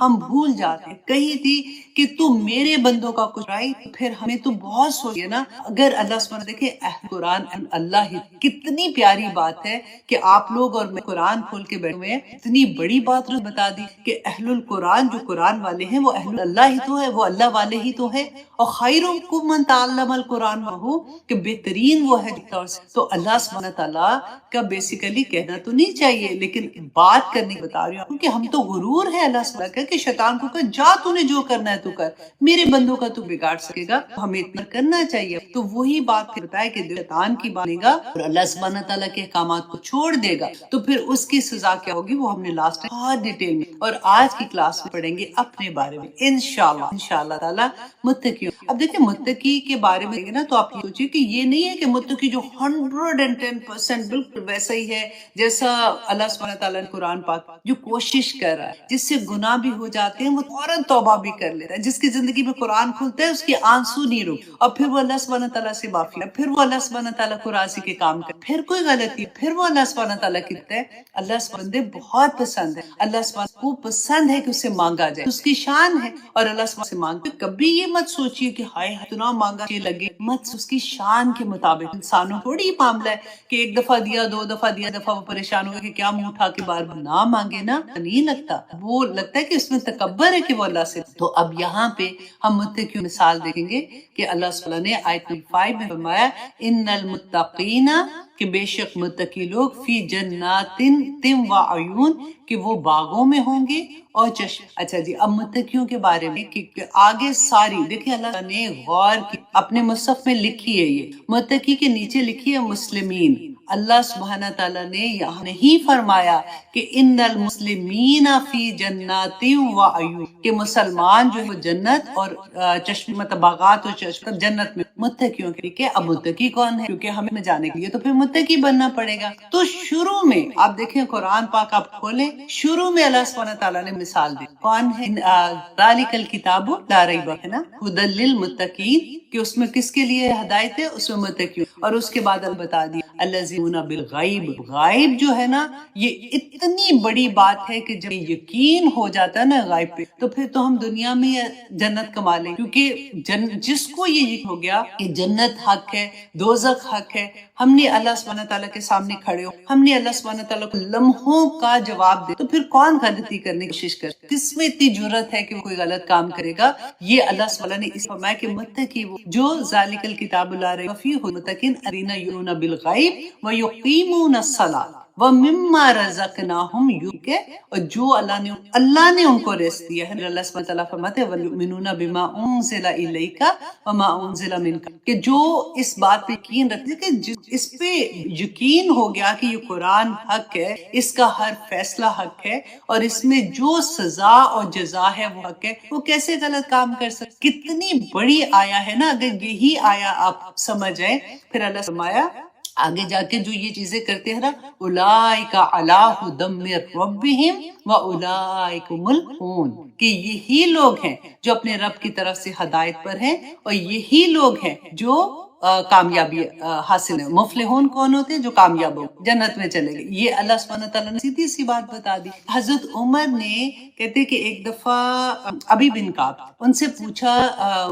ہم بھول جاتے ہیں. کہی تھی کہ تو میرے بندوں کا کچھ رائٹ. پھر ہمیں تو بہت سوچیے نا، اگر اللہ سبحانہ دیکھیں اہل قرآن اللہ ہی، کتنی پیاری بات ہے کہ آپ لوگ اور میں قرآن کھول کے بیٹھے ہوئے ہیں، اتنی بڑی بات بتا دی کہ اہل القرآن جو قرآن والے ہیں وہ اہل اللہ ہی تو ہے، وہ اللہ والے ہی تو ہے. اور خیرکم من تعلم القرآن ہو کہ بہترین وہ ہے. تو اللہ سبحانہ تعالیٰ کا بیسیکلی کہنا تو نہیں چاہیے، لیکن بات کرنے کی بتا رہی ہوں کیونکہ ہم تو غرور ہے اللہ سبحانہ کا کہ شیطان کو کہ جا تو نے جو کرنا ہے تو کر، میرے بندوں کا تو بگاڑ سکے گا، ہمیں اتنا کرنا چاہیے. تو وہی بات بتایا کہ شیطان کی بنے گا اور اللہ سبحانہ تعالیٰ کے احکامات کو چھوڑ دے گا تو پھر اس کی سزا کیا ہوگی وہ ہم نے لاسٹ بہت ڈیٹیل میں اور آج کی کلاس میں پڑھیں گے اپنے بارے میں انشاءاللہ تعالیٰ. متقیوں، اب دیکھیں متقی کے بارے میں نا تو آپ یہ سوچیے کہ یہ نہیں ہے کہ متقی جو 110% بالکل ویسا ہی ہے جیسا اللہ سبحانہ تعالیٰ نے قرآن پاک جو کوشش کر رہا ہے، جس سے گناہ بھی ہو جاتے ہیں وہ فوراً توبہ بھی کر لیتا ہے، جس کی زندگی میں قرآن کھلتا ہے اس کے آنسو نہیں رک اور پھر وہ اللہ سبحانہ تعالیٰ سے معافی ہے، پھر وہ اللہ سبحانہ تعالیٰ کو راضی کے کام کرے، پھر کوئی غلطی پھر وہ اللہ سبحانہ تعالیٰ کی ہے. اللہ سبحانہ بہت پسند ہے، اللہ سبحانہ کو پسند ہے کہ اسے مانگا جائے، اس کی شان ہے اور اللہ سبحانہ سے مانگتے. کبھی یہ مت سوچیے کہ ہائے اتنا مانگا کہ لگے، مت، اس کی شان کے مطابق. انسانوں تھوڑی معاملہ ہے کہ ایک دفعہ دیا، دو دفعہ دیا، دفعہ وہ پریشان ہو گئے کہ کیا منہ اٹھا کے بار بار نہ مانگے نا، نہیں لگتا، وہ لگتا ہے کہ اس میں تکبر ہے کہ وہ اللہ سے. تو اب یہاں پہ ہم متقی مثال دیکھیں گے کہ اللہ صلی اللہ نے آیت نمبر 5 میں فرمایا ان المتقین، کہ بے شک متقی لوگ فی جنات و عیون، کہ وہ باغوں میں ہوں گے اور چشم. اچھا جی، اب متقیوں کے بارے میں کہ آگے ساری دیکھیں اللہ نے غور کی اپنے مصحف میں لکھی ہے، یہ متقی کے نیچے لکھی ہے مسلمین. اللہ سبحانہ تعالیٰ نے یہاں نہیں فرمایا کہ ان المسلمین فی جنات و عیون، کہ مسلمان جو ہے وہ جنت اور چشم باغات اور چشم جنت میں. متقیوں کے لیے اب متقی کون ہے؟ کیونکہ ہمیں جانے کے لیے تو پھر متقی بننا پڑے گا. تو شروع میں آپ دیکھیں قرآن پاک آپ کھولیں، شروع میں اللہ سبحانہ تعالیٰ نے مثال دی. کون ہے؟ ذالک الکتاب لا ریب ہے نا، ھدی للمتقین، کہ اس میں کس کے لیے ہدایت ہے؟ اس میں متقیوں. اور اس کے بعد بتا دیا الذین بالغیب. غائب جو ہے نا یہ اتنی بڑی بات ہے کہ جب یقین ہو جاتا ہے نا غائب پہ تو پھر تو ہم دنیا میں جنت کما لیں، کیونکہ جس کو یہ یقین ہو گیا کہ جنت حق ہے، دوزخ حق ہے، ہم نے اللہ سبحانہ تعالیٰ کے سامنے کھڑے ہو، ہم نے اللہ سبحانہ تعالیٰ کو لمحوں کا جواب دے، تو پھر کون غلطی کرنے کی کوشش کر؟ کس میں اتنی جرت ہے کہ وہ کوئی غلط کام کرے گا؟ یہ اللہ سبحانہ نے اس فرمایا کہ متقی وہ جو ذالک الکتاب لا ریب فیہ متقین الذین یؤمنون بالغیب ویقیمون الصلاۃ ومما رزقناہم ينفقون. اور جو اللہ نے ان کو رزق دیا ہے، اللہ سبحانہ تعالیٰ فرماتے ہیں وَيُؤْمِنُونَ بِمَا أُنزِلَ إِلَيْكَ وَمَا أُنزِلَ مِنْكَ، کہ جو اس بات پہ یقین رکھتے کہ اس پہ یقین ہو گیا کہ یہ قرآن حق ہے، اس کا ہر فیصلہ حق ہے اور اس میں جو سزا اور جزا ہے وہ حق ہے، وہ کیسے غلط کام کر سکتے؟ کتنی بڑی آیا ہے نا. اگر یہی آیا آپ سمجھ جائیں، پھر اللہ فرمایا آگے جا کے جو یہ چیزیں کرتے ہیں نا اولئک علی ھدی من ربہم واولئک هم المفلحون، کہ یہی لوگ ہیں جو اپنے رب کی طرف سے ہدایت پر ہیں اور یہی لوگ ہیں جو کامیابی حاصل ہے. مفلحون کون ہوتے ہیں؟ جو کامیاب ہو جنت میں چلے گئے. یہ اللہ سبحانہ تعالیٰ نے سیدھی سی بات بتا دی. حضرت عمر نے کہتے کہ ایک دفعہ ابی بن کعب ان سے پوچھا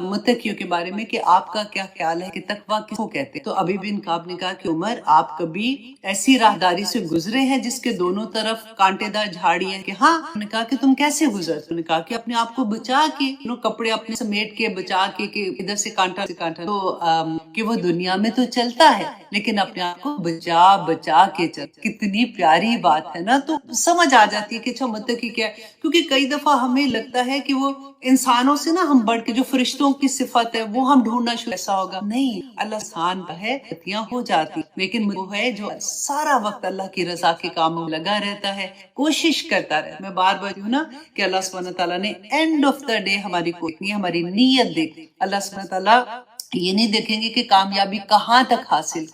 متقیوں کے بارے میں کہ آپ کا کیا خیال ہے کہ تقویٰ کس کو کہتے ہیں؟ تو ابی بن کعب نے کہا کہ عمر آپ کبھی ایسی راہداری سے گزرے ہیں جس کے دونوں طرف کانٹے دار جھاڑی ہے؟ کہ ہاں. انہوں نے کہا کہ تم کیسے گزرتے؟ انہوں نے کہا کہ اپنے آپ کو بچا کے، کپڑے اپنے سمیٹ کے بچا کے کہ ادھر سے کانٹا سے کانٹا، تو کہ وہ دنیا میں تو چلتا ہے لیکن اپنے آپ کو بچا کے چلتا. کتنی پیاری بات ہے نا. تو سمجھ آ جاتی ہے کہ اچھا متقی کیا ہے. کیونکہ کئی دفعہ ہمیں لگتا ہے کہ وہ انسانوں سے نا ہم بڑھ کے جو فرشتوں کی صفت ہے وہ ہم ڈھونڈنا شروع، ایسا ہوگا نہیں. اللہ انسان ہے غلطیاں ہو جاتی لیکن وہ ہے جو سارا وقت اللہ کی رضا کے کاموں میں لگا رہتا ہے، کوشش کرتا رہتا. میں بار بار ہوں نا کہ اللہ سبحانہ تعالیٰ نے اینڈ آف دا ڈے ہماری کوئی ہماری نیت دیکھ. اللہ سبحانہ تعالیٰ یہ نہیں دیکھیں گے کہ کامیابی کہاں تک حاصل کی.